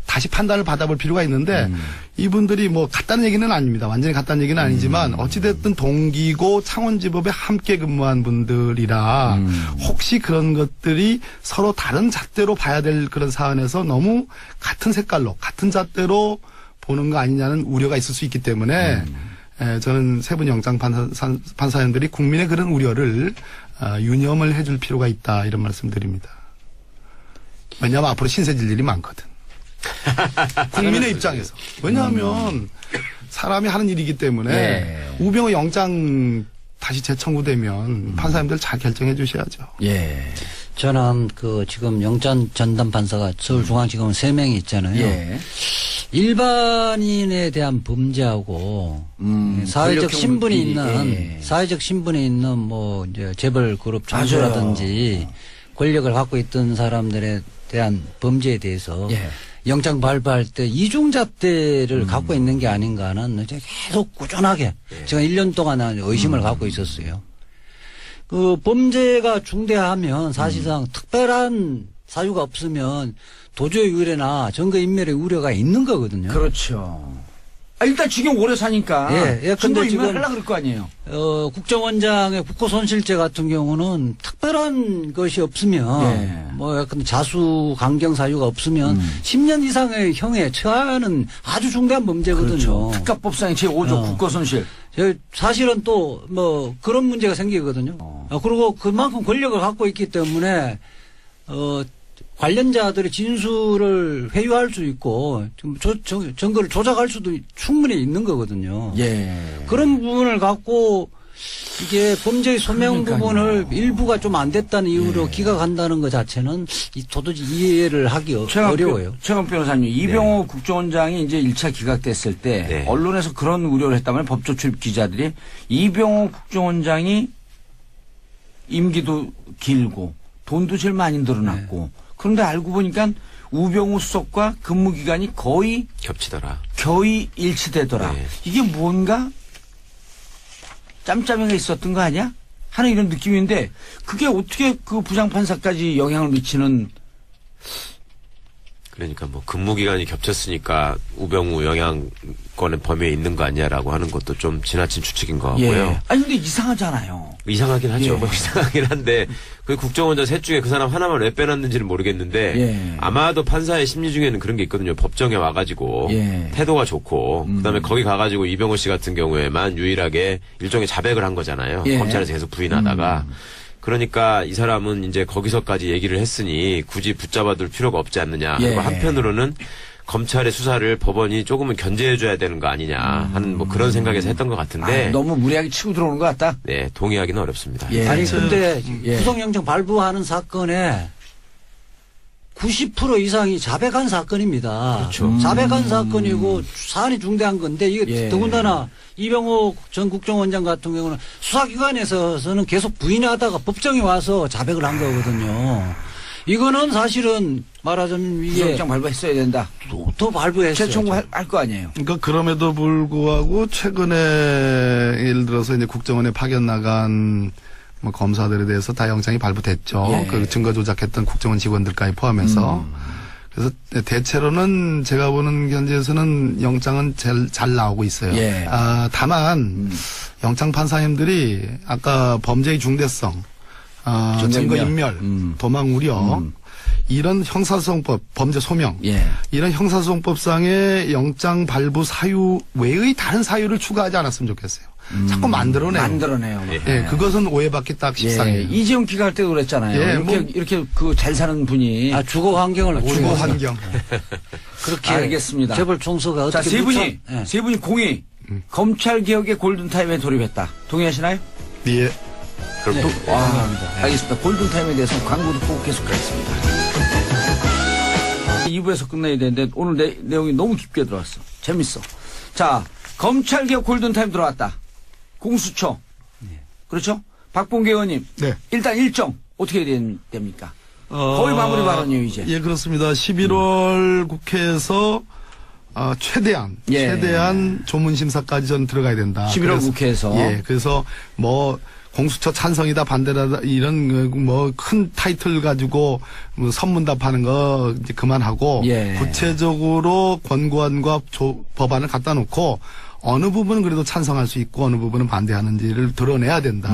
다시 판단을 받아볼 필요가 있는데 이분들이 뭐 같다는 얘기는 아닙니다. 완전히 같다는 얘기는 아니지만 어찌됐든 동기고 창원지법에 함께 근무한 분들이라 혹시 그런 것들이 서로 다른 잣대로 봐야 될 그런 사안에서 너무 같은 색깔로 같은 잣대로 보는 거 아니냐는 우려가 있을 수 있기 때문에 저는 세 분 영장 판사님들이 국민의 그런 우려를 유념을 해줄 필요가 있다 이런 말씀드립니다. 왜냐하면 앞으로 신세질 일이 많거든. 국민의 입장에서. 왜냐하면 사람이 하는 일이기 때문에 우병우 영장 다시 재청구되면 판사님들 잘 결정해 주셔야죠. 예. 저는 그 지금 영장 전담 판사가 서울중앙지검은 3명이 있잖아요. 일반인에 대한 범죄하고 사회적 신분이 있는 사회적 신분이 있는 뭐 이제 재벌 그룹 총수라든지 권력을 갖고 있던 사람들에 대한 범죄에 대해서 영장 발부할 때 이중잣대를 갖고 있는 게 아닌가는 계속 꾸준하게 제가 1년 동안 의심을 갖고 있었어요. 그 범죄가 중대하면 사실상 특별한 사유가 없으면 도주의 의뢰나 증거인멸의 우려가 있는 거거든요. 그렇죠. 일단 지금 오래 사니까 증거인멸 하려고 그럴 거 아니에요. 국정원장의 국고손실죄 같은 경우는 특별한 것이 없으면 뭐 약간 자수 강경 사유가 없으면 10년 이상의 형에 처하는 아주 중대한 범죄거든요. 그렇죠. 특가법상의 제5조 국고손실. 사실은 또 뭐 그런 문제가 생기거든요. 그리고 그만큼 권력을 갖고 있기 때문에 관련자들의 진술을 회유할 수 있고 증거를 조작할 수도 충분히 있는 거거든요. 그런 부분을 갖고 이게 범죄의 소명 부분을 일부가 좀 안 됐다는 이유로 기각한다는 것 자체는 도저히 이해를 하기 어려워요. 최강 변호사님, 이병호 국정원장이 이제 1차 기각됐을 때 언론에서 그런 우려를 했다면 법조 출입 기자들이 이병호 국정원장이 임기도 길고 돈도 제일 많이 늘어났고 그런데 알고 보니까 우병우 수석과 근무 기간이 거의 겹치더라. 거의 일치되더라. 이게 뭔가 짬짬이가 있었던 거 아니야? 하는 이런 느낌인데 그게 어떻게 그 부장판사까지 영향을 미치는. 그러니까 뭐 근무기간이 겹쳤으니까 우병우 영향권의 범위에 있는 거 아니냐라고 하는 것도 좀 지나친 추측인 것 같고요. 아니 근데 이상하잖아요. 이상하긴 하죠. 이상하긴 한데 그 국정원장 셋 중에 그 사람 하나만 왜 빼놨는지는 모르겠는데 아마도 판사의 심리 중에는 그런 게 있거든요. 법정에 와가지고 태도가 좋고 그다음에 거기 가가지고 이병호 씨 같은 경우에만 유일하게 일종의 자백을 한 거잖아요. 검찰에서 계속 부인하다가. 그러니까 이 사람은 이제 거기서까지 얘기를 했으니 굳이 붙잡아둘 필요가 없지 않느냐. 그리고 한편으로는 검찰의 수사를 법원이 조금은 견제해줘야 되는 거 아니냐 하는 뭐 그런 생각에서 했던 것 같은데. 너무 무리하게 치고 들어오는 것 같다? 네, 동의하기는 어렵습니다. 아니, 근데 구속영장 발부하는 사건에 90% 이상이 자백한 사건입니다. 그렇죠. 자백한 사건이고 사안이 중대한 건데 이게 더군다나 이병호 전 국정원장 같은 경우는 수사기관에서는 계속 부인하다가 법정에 와서 자백을 한 거거든요. 이거는 사실은 말하자면 이게 영장 발부했어야 된다. 더 발부했어요. 재청구할 거 아니에요. 그러니까 그럼에도 불구하고 최근에 예를 들어서 이제 국정원에 파견 나간 뭐 검사들에 대해서 다 영장이 발부됐죠. 그 증거 조작했던 국정원 직원들까지 포함해서. 그래서 대체로는 제가 보는 현재에서는 영장은 잘 나오고 있어요. 다만 영장 판사님들이 아까 범죄의 중대성, 증거인멸, 도망 우려 이런 형사소송법, 범죄 소명 이런 형사소송법상의 영장 발부 사유 외의 다른 사유를 추가하지 않았으면 좋겠어요. 자꾸 만들어내요. 그것은 오해받기 딱 십상이에요. 이재용 기각할 때도 그랬잖아요. 이렇게 그 잘 사는 분이 주거 환경을 주거 환경 그렇게 알겠습니다. 재벌 총수가 어떻게 세 분이 공의 검찰 개혁의 골든 타임에 돌입했다. 동의하시나요? 예. 알겠습니다. 골든 타임에 대해서 광고 듣고 계속하겠습니다. 2부에서 끝내야 되는데 오늘 내용이 너무 깊게 들어왔어. 재밌어. 자, 검찰 개혁 골든 타임 들어왔다. 공수처. 그렇죠? 박봉계 의원님. 일단 일정 어떻게 됩니까? 거의 마무리 발언이에요, 이제. 예, 그렇습니다. 11월 국회에서 최대한 조문 심사까지 전 들어가야 된다. 11월 국회에서. 예, 그래서 뭐 공수처 찬성이다 반대다 이런 뭐 큰 타이틀 가지고 뭐 선문답하는 거 이제 그만하고 예. 구체적으로 권고안과 법안을 갖다 놓고 어느 부분은 그래도 찬성할 수 있고 어느 부분은 반대하는지를 드러내야 된다.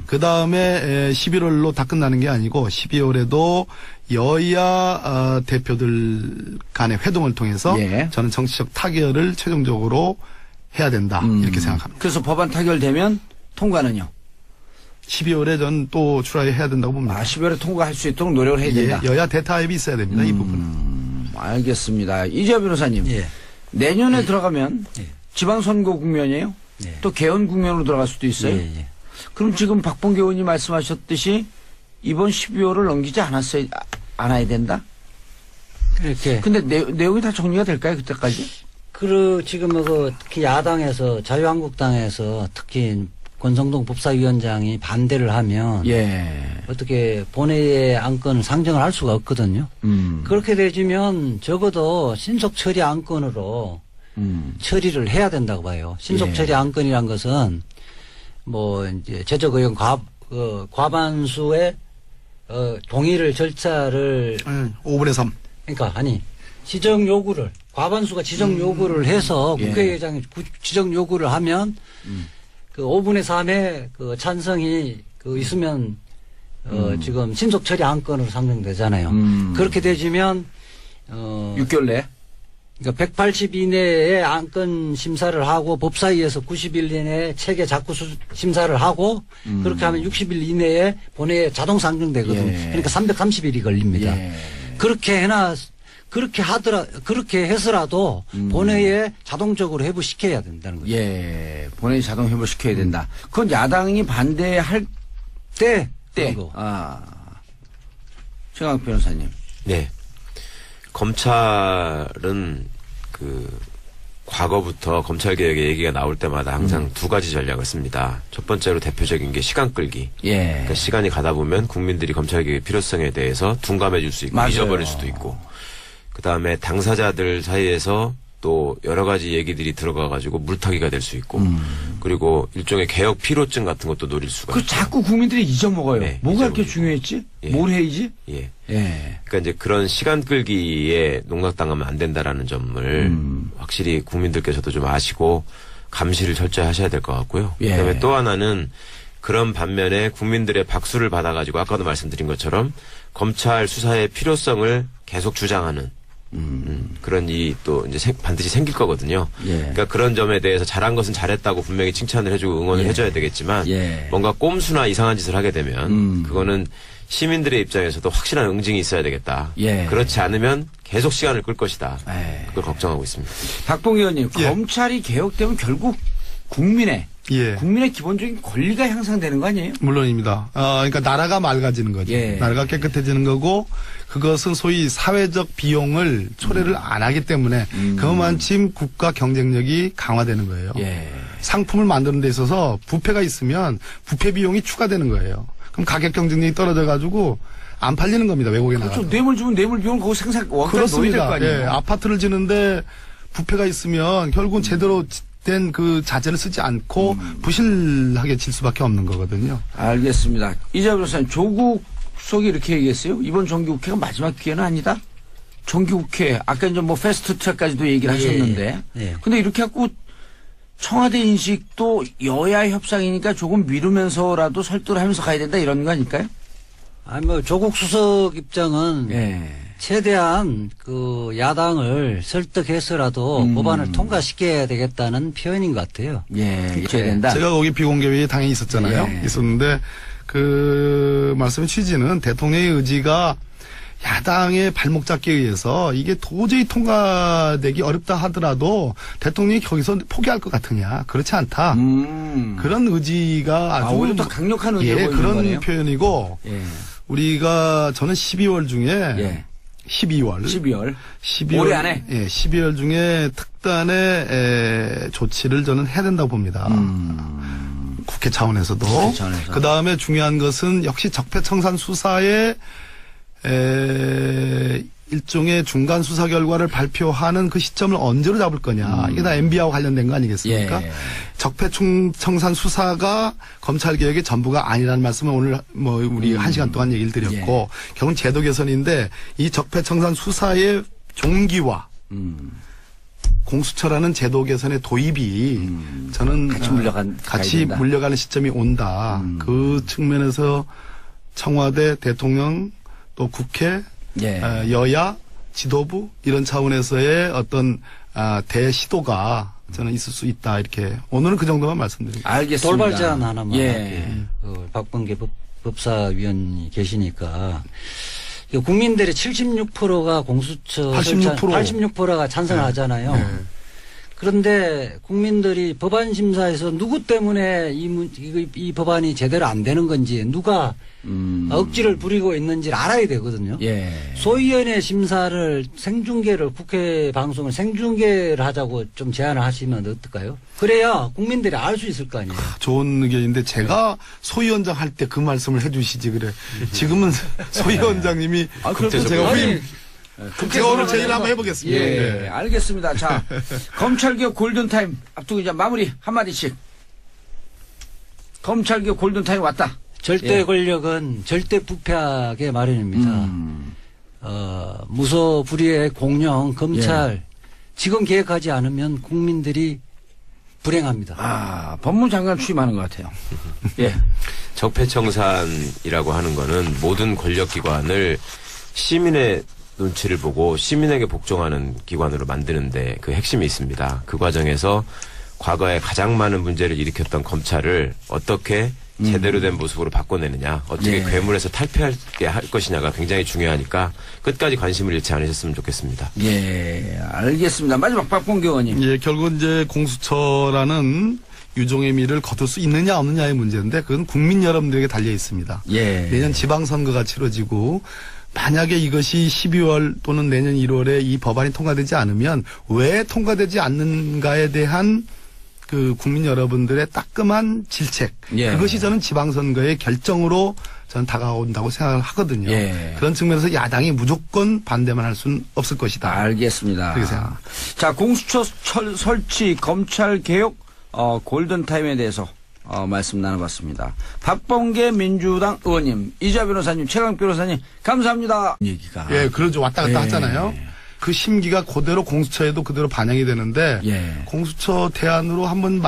그 다음에 11월로 다 끝나는 게 아니고 12월에도 여야 대표들 간의 회동을 통해서 예. 저는 정치적 타결을 최종적으로 해야 된다. 이렇게 생각합니다. 그래서 법안 타결되면 통과는요? 12월에 전 또 출하해야 된다고 봅니다. 12월에 통과할 수 있도록 노력을 해야 된다. 예, 여야 대타협이 있어야 됩니다. 이 부분은. 알겠습니다. 이재화 변호사님. 예. 내년에 들어가면 예. 지방선거 국면이에요. 예. 또 개헌 국면으로 들어갈 수도 있어요. 예, 예. 그럼 지금 박봉계 의원이 말씀하셨듯이 이번 12월을 넘기지 않아야 된다? 그렇게. 근데 내용이 다 정리가 될까요? 그때까지? 지금 특히 야당에서 자유한국당에서 특히 권성동 법사위원장이 반대를 하면 예. 어떻게 본회의의 안건을 상정을 할 수가 없거든요. 그렇게 되지면 적어도 신속 처리 안건으로 처리를 해야 된다고 봐요. 신속 예. 처리 안건이란 것은 뭐 이제 제적 의원 과반수의 동의를 절차를 5분의 3. 그러니까 지정 요구를 과반수가 지정 요구를 해서 예. 국회의장이 지정 요구를 하면 그 5분의 3의 그 찬성이 있으면 지금 신속 처리 안건으로 상정되잖아요. 그렇게 되지면 6개월 내? 그러니까 180 이내에 안건 심사를 하고 법사위에서 90일 이내에 체계 작구 심사를 하고 그렇게 하면 60일 이내에 본회의에 자동 상정되거든요. 예. 그러니까 330일이 걸립니다. 예. 그렇게 해서라도 본회의에 자동적으로 회부시켜야 된다는 거죠. 예. 본회의 자동 회부시켜야 된다. 그건 야당이 반대할 때. 그리고. 최강욱 변호사님. 네. 검찰은 과거부터 검찰개혁의 얘기가 나올 때마다 항상 두 가지 전략을 씁니다. 첫 번째로 대표적인 게 시간 끌기. 예. 그러니까 시간이 가다 보면 국민들이 검찰개혁의 필요성에 대해서 둔감해질 수 있고 맞아요. 잊어버릴 수도 있고. 그다음에 당사자들 사이에서 또 여러 가지 얘기들이 들어가가지고 물타기가 될 수 있고. 그리고 일종의 개혁 피로증 같은 것도 노릴 수가 있고. 자꾸 국민들이 잊어먹어요. 네, 뭐가 이렇게 잊어버리고. 중요했지? 예. 뭘 해야지? 예. 예. 그러니까 이제 그런 시간 끌기에 농락당하면 안 된다라는 점을 확실히 국민들께서도 좀 아시고 감시를 철저히 하셔야 될 것 같고요. 예. 그다음에 또 하나는 그런 반면에 국민들의 박수를 받아가지고 아까도 말씀드린 것처럼 검찰 수사의 필요성을 계속 주장하는 그런 일이 또 이제 반드시 생길 거거든요. 예. 그러니까 그런 점에 대해서 잘한 것은 잘했다고 분명히 칭찬을 해주고 응원을 예. 해줘야 되겠지만 예. 뭔가 꼼수나 이상한 짓을 하게 되면 그거는 시민들의 입장에서도 확실한 응징이 있어야 되겠다. 예. 그렇지 않으면 계속 시간을 끌 것이다. 예. 그걸 걱정하고 있습니다. 박봉계 의원님, 예. 검찰이 개혁되면 결국 국민의 예. 기본적인 권리가 향상되는 거 아니에요? 물론입니다. 그러니까 나라가 맑아지는 거죠. 예. 나라가 깨끗해지는 거고 그것은 소위 사회적 비용을 초래를 안 하기 때문에 그만큼 국가 경쟁력이 강화되는 거예요. 예. 상품을 만드는 데 있어서 부패가 있으면 부패 비용이 추가되는 거예요. 그럼 가격 경쟁력이 떨어져 가지고 안 팔리는 겁니다. 외국에 그렇죠. 나가서. 뇌물 주면 뇌물 비용 거기 원가에 놓여야 될 거 아니에요? 예, 아파트를 지는데 부패가 있으면 결국은 제대로 된 그 자재를 쓰지 않고 부실하게 질 수밖에 없는 거거든요. 알겠습니다. 이재화 변호사님, 조국 수석이 이렇게 얘기했어요. 이번 정기국회가 마지막 기회는 아니다. 정기국회, 아까 이제 뭐 패스트 트랙까지도 얘기를 하셨는데. 예. 근데 이렇게 갖고 청와대 인식도 여야 협상이니까 조금 미루면서라도 설득을 하면서 가야 된다 이런 거 아닐까요? 조국 수석 입장은 예. 최대한 야당을 설득해서라도 법안을 통과시켜야 되겠다는 표현인 것 같아요. 예. 이래야 된다. 제가 거기 비공개회의에 당연히 있었잖아요. 예. 있었는데 그 말씀의 취지는 대통령의 의지가 야당의 발목 잡기에 의해서 이게 도저히 통과되기 어렵다 하더라도 대통령이 거기서 포기할 것 같으냐. 그렇지 않다. 그런 의지가 아주 오히려 더 강력한 의지가 보이는 그런 거네요. 표현이고 예. 저는 12월 중에 예. 12월 올해 안에? 예, 12월 중에 특단의 조치를 저는 해야 된다고 봅니다. 국회 차원에서도. 국회 차원에서. 그 다음에 중요한 것은 역시 적폐청산 수사에 일종의 중간 수사 결과를 발표하는 그 시점을 언제로 잡을 거냐. 이게 다 MB하고 관련된 거 아니겠습니까? 예. 적폐청산 수사가 검찰 개혁의 전부가 아니라는 말씀을 오늘 뭐 우리 1시간 동안 얘기를 드렸고 결국 제도 개선인데 이 적폐청산 수사의 종기와 공수처라는 제도 개선의 도입이 저는 같이 물려가는 시점이 온다. 그 측면에서 청와대, 대통령 또 국회, 여야, 지도부 이런 차원에서의 어떤 대시도가 저는 있을 수 있다 이렇게 오늘은 그 정도만 말씀드립니다. 알겠습니다. 돌발 제안 하나만. 박범계 법사위원이 계시니까 국민들의 76%가 공수처 86%가 찬성하잖아요. 그런데 국민들이 법안 심사에서 누구 때문에 이 법안이 제대로 안 되는 건지 누가 억지를 부리고 있는지를 알아야 되거든요. 소위원회 심사를 생중계를 국회 방송을 생중계를 하자고 좀 제안을 하시면 어떨까요? 그래야 국민들이 알 수 있을 거 아니에요. 좋은 의견인데 제가 소위원장 할 때 그 말씀을 해 주시지 그래. 지금은 소위원장님이 제가 후임 제가 오늘 제일 한번 해보겠습니다. 알겠습니다. 자, 검찰개혁 골든타임 앞두고 이제 마무리 한마디씩. 검찰개혁 골든타임 왔다. 절대 권력은 절대 부패하게 마련입니다. 무소불위의 공영 검찰 지금 개혁하지 않으면 국민들이 불행합니다. 법무장관 취임하는 것 같아요. 적폐청산이라고 하는 거는 모든 권력기관을 시민의 눈치를 보고 시민에게 복종하는 기관으로 만드는데 그 핵심이 있습니다. 그 과정에서 과거에 가장 많은 문제를 일으켰던 검찰을 어떻게 제대로 된 모습으로 바꿔내느냐, 어떻게 괴물에서 탈피하게 할 것이냐가 굉장히 중요하니까 끝까지 관심을 잃지 않으셨으면 좋겠습니다. 알겠습니다. 마지막 박범계 의원님. 결국은 이제 공수처라는 유종의 미를 거둘 수 있느냐 없느냐의 문제인데 그건 국민 여러분들에게 달려 있습니다. 내년 지방선거가 치러지고 만약에 이것이 12월 또는 내년 1월에 이 법안이 통과되지 않으면 왜 통과되지 않는가에 대한 그 국민 여러분들의 따끔한 질책. 그것이 저는 지방선거의 결정으로 저는 다가온다고 생각을 하거든요. 그런 측면에서 야당이 무조건 반대만 할 수는 없을 것이다. 알겠습니다. 그렇게 생각합니다. 자, 공수처 설치, 검찰개혁 골든타임에 대해서 말씀 나눠봤습니다. 박범계 민주당 의원님, 이자 변호사님, 최강 변호사님 감사합니다. 얘기가. 그러죠. 왔다 갔다 하잖아요. 그 심기가 그대로 공수처에도 그대로 반영이 되는데 공수처 대안으로 한번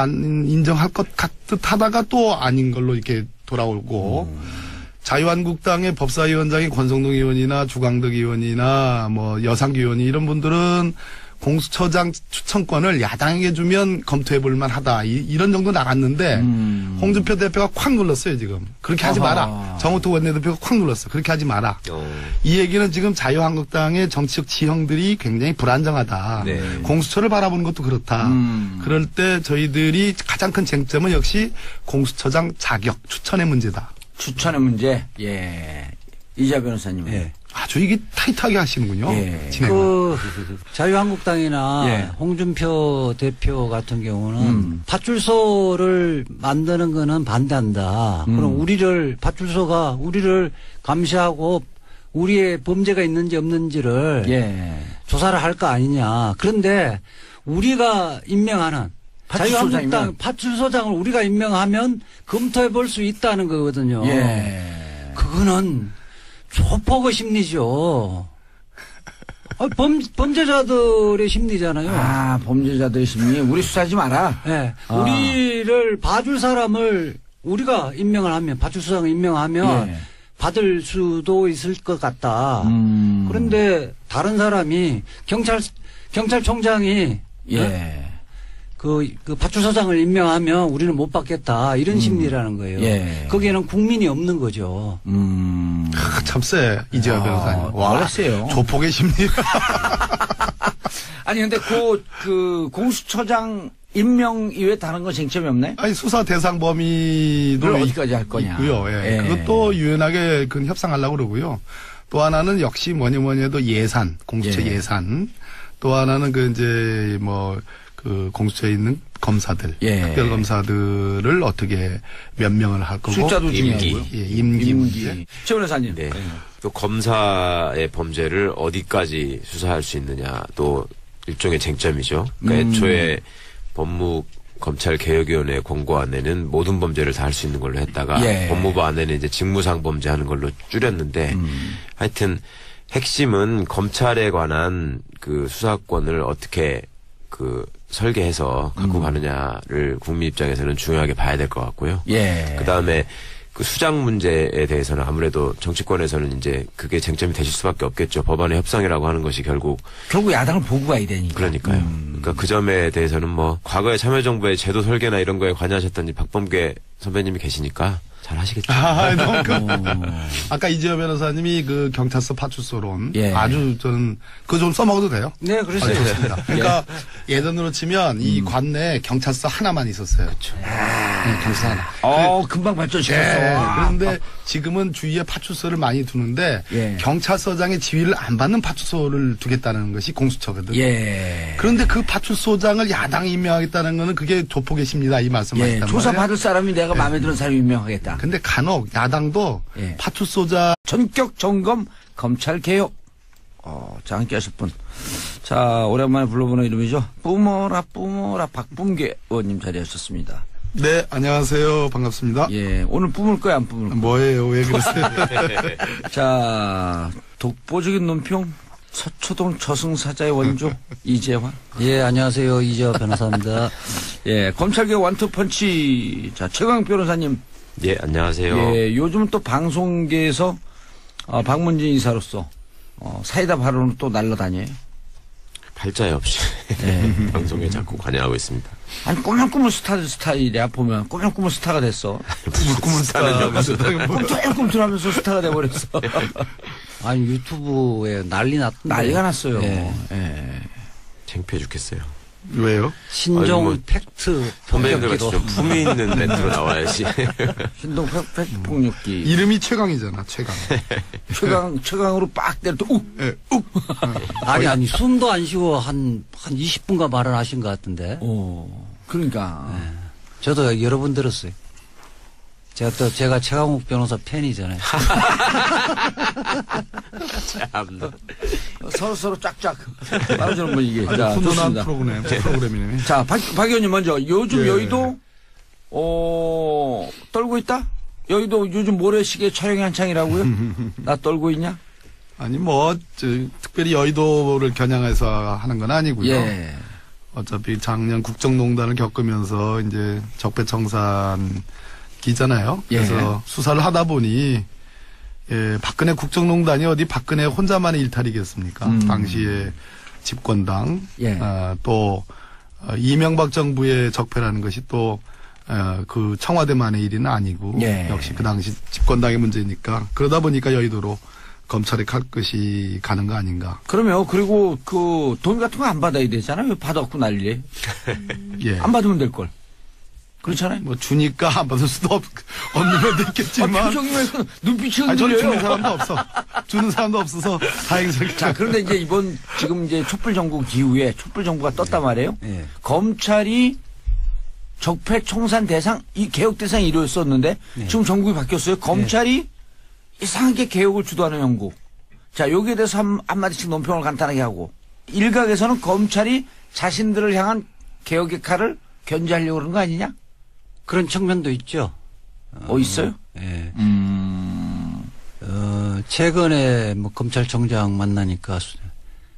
인정할 것 같듯 하다가 또 아닌 걸로 이렇게 돌아오고 자유한국당의 법사위원장이 권성동 의원이나 주광덕 의원이나 뭐 여상규 의원이 이런 분들은 공수처장 추천권을 야당에게 주면 검토해볼 만하다. 이런 정도 나갔는데 홍준표 대표가 콱 눌렀어요 지금. 그렇게 하지 마라. 정우택 원내대표가 콱 눌렀어. 그렇게 하지 마라. 이 얘기는 지금 자유한국당의 정치적 지형들이 굉장히 불안정하다. 공수처를 바라보는 것도 그렇다. 그럴 때 저희들이 가장 큰 쟁점은 역시 공수처장 자격 추천의 문제다. 추천의 문제. 이자 변호사님. 아주 이게 타이트하게 하시는군요. 그 자유한국당이나 홍준표 대표 같은 경우는 파출소를 만드는 거는 반대한다. 그럼 파출소가 우리를 감시하고 우리의 범죄가 있는지 없는지를 조사를 할 거 아니냐. 그런데 우리가 임명하는 자유한국당 파출소장을 우리가 임명하면 검토해 볼 수 있다는 거거든요. 그거는 조폭의 심리죠. 범죄자들의 심리잖아요. 범죄자들의 심리. 우리 수사하지 마라. 우리를 봐줄 사람을 우리가 임명을 하면, 파출소장을 임명하면 받을 수도 있을 것 같다. 그런데 다른 사람이 경찰청장이 그 파출소장을 임명하면 우리는 못 받겠다. 이런 심리라는 거예요. 거기에는 국민이 없는 거죠. 참 쎄. 이재화 변호사님. 와, 세요. 조폭의 심리. 아니, 근데 그 공수처장 임명 이외에 다른 건 쟁점이 없네? 아니, 수사 대상 범위도 어디까지 할 거냐. 있고요. 그것도 유연하게 협상하려고 그러고요. 또 하나는 역시 뭐니 해도 예산, 공수처 예산. 또 하나는 그 공수처에 있는 검사들, 예. 특별 검사들을 어떻게 몇 명을 할 거고 숫자도 중요하고요. 예, 임기 문제. 최 변호사님. 네. 또 검사의 범죄를 어디까지 수사할 수 있느냐 또 일종의 쟁점이죠. 그러니까 애초에 법무검찰개혁위원회 권고안에는 모든 범죄를 다 할 수 있는 걸로 했다가 예. 법무부 안에는 이제 직무상 범죄하는 걸로 줄였는데 하여튼 핵심은 검찰에 관한 그 수사권을 어떻게 그 설계해서 갖고 가느냐를 국민 입장에서는 중요하게 봐야 될 것 같고요. 예. 그 다음에 그 수장 문제에 대해서는 아무래도 정치권에서는 이제 그게 쟁점이 되실 수밖에 없겠죠. 법안의 협상이라고 하는 것이 결국 야당을 보고 가야 되니까. 그러니까요. 그러니까 그 점에 대해서는 뭐 과거에 참여정부의 제도 설계나 이런 거에 관여하셨던 박범계 선배님이 계시니까 잘 하시겠죠. 아까 이재호 변호사님이 그 경찰서 파출소론 예. 아주 저는 그거 좀 써먹어도 돼요? 네, 그랬어요. 좋습니다. 그러니까 예전으로 치면 이 관내에 경찰서 하나만 있었어요. 그렇죠. 경찰서 하나. 금방 발전시켰어. 예. 그런데 지금은 주위에 파출소를 많이 두는데 예. 경찰서장의 지휘를 안 받는 파출소를 두겠다는 것이 공수처거든요. 예. 그런데 그 파출소장을 야당이 임명하겠다는 거는 그게 조폭이십니다. 이 말씀하시단 말이에요. 조사받을 사람이 내가 마음에 드는 사람이 임명하겠다. 근데 간혹 야당도 예. 파출소장 전격 점검 검찰 개혁. 자, 함께 하실 분. 자, 오랜만에 불러보는 이름이죠. 뿜어라 박범계 의원님 자리하셨습니다. 네, 안녕하세요. 반갑습니다. 예, 오늘 뿜을 거야, 안 뿜을 거야? 뭐예요? 왜 그러세요? 자, 독보적인 논평. 서초동 저승사자의 원조 이재환. 예, 안녕하세요. 이재환 변호사입니다. 예, 검찰개혁 원투펀치. 자, 최강 변호사님. 예, 안녕하세요. 예, 요즘 또 방송계에서 박문진 이사로서 사이다 발언을 또 날라다녀요. 팔자에 없이 방송에 자꾸 관여하고 있습니다. 아니 꾸물꾸물 스타일이야 보면 꾸물꾸물 스타가 됐어. 꾸물꾸물 스타는 꿈틀꿈틀하면서 스타가 돼버렸어. 아니 유튜브에 난리 났던데. 난리가 났어요. 예. 예. 창피해 죽겠어요. 왜요? 신종 아니, 뭐, 팩트 선배님들 같이 폭력기로. 좀 품위 있는 멘트로 나와야지. 신동 팩트 폭력기. 이름이 최강이잖아. 최강으로 빡 때려 또 욱. 예, 욱. 아니 숨도 안 쉬고 한 20분간 말을 하신 것 같은데. 그러니까. 저도 여러 번 들었어요. 제가 최강욱 변호사 팬이잖아요. 참나. 서로 쫙쫙 말아주는 분위기. 자, 훈훈한 좋습니다. 프로그램이네. 자, 박 의원님 먼저 요즘 예. 여의도 떨고 있다? 여의도 요즘 모래시계 촬영이 한창이라고요? 나 떨고 있냐? 아니 특별히 여의도를 겨냥해서 하는 건 아니고요. 예. 어차피 작년 국정농단을 겪으면서 이제 적폐청산 기잖아요. 예. 그래서 수사를 하다 보니 박근혜 국정농단이 어디 박근혜 혼자만의 일탈이겠습니까? 당시에 집권당 예. 또 이명박 정부의 적폐라는 것이 또 그 청와대만의 일은 아니고 예. 역시 그 당시 집권당의 문제니까 그러다 보니까 여의도로 검찰이 갈 것이 가는 거 아닌가. 그러면 그리고 그 돈 같은 거 안 받아야 되잖아요. 받아갖고 난리. 예. 안 받으면 될 걸. 그렇잖아요. 뭐 주니까 안 받을 수도 없는 면도 있겠지만. 표정이 왜 눈빛이 아니, 저는 주는 흔들려요. 사람도 없어. 주는 사람도 없어서 다행스럽게. 자, 그런데 이제 지금 이제 촛불 정국 이후에 촛불 정부가 떴단 말이에요. 예. 검찰이 적폐 청산 대상, 이 개혁 대상 1호였었는데 지금 정국이 바뀌었어요. 검찰이 이상하게 개혁을 주도하는 형국. 자, 여기에 대해서 한마디씩 논평을 간단하게 하고. 일각에서는 검찰이 자신들을 향한 개혁의 칼을 견제하려고 그런 거 아니냐? 그런 측면도 있죠. 있어요? 예. 최근에 뭐 검찰총장 만나니까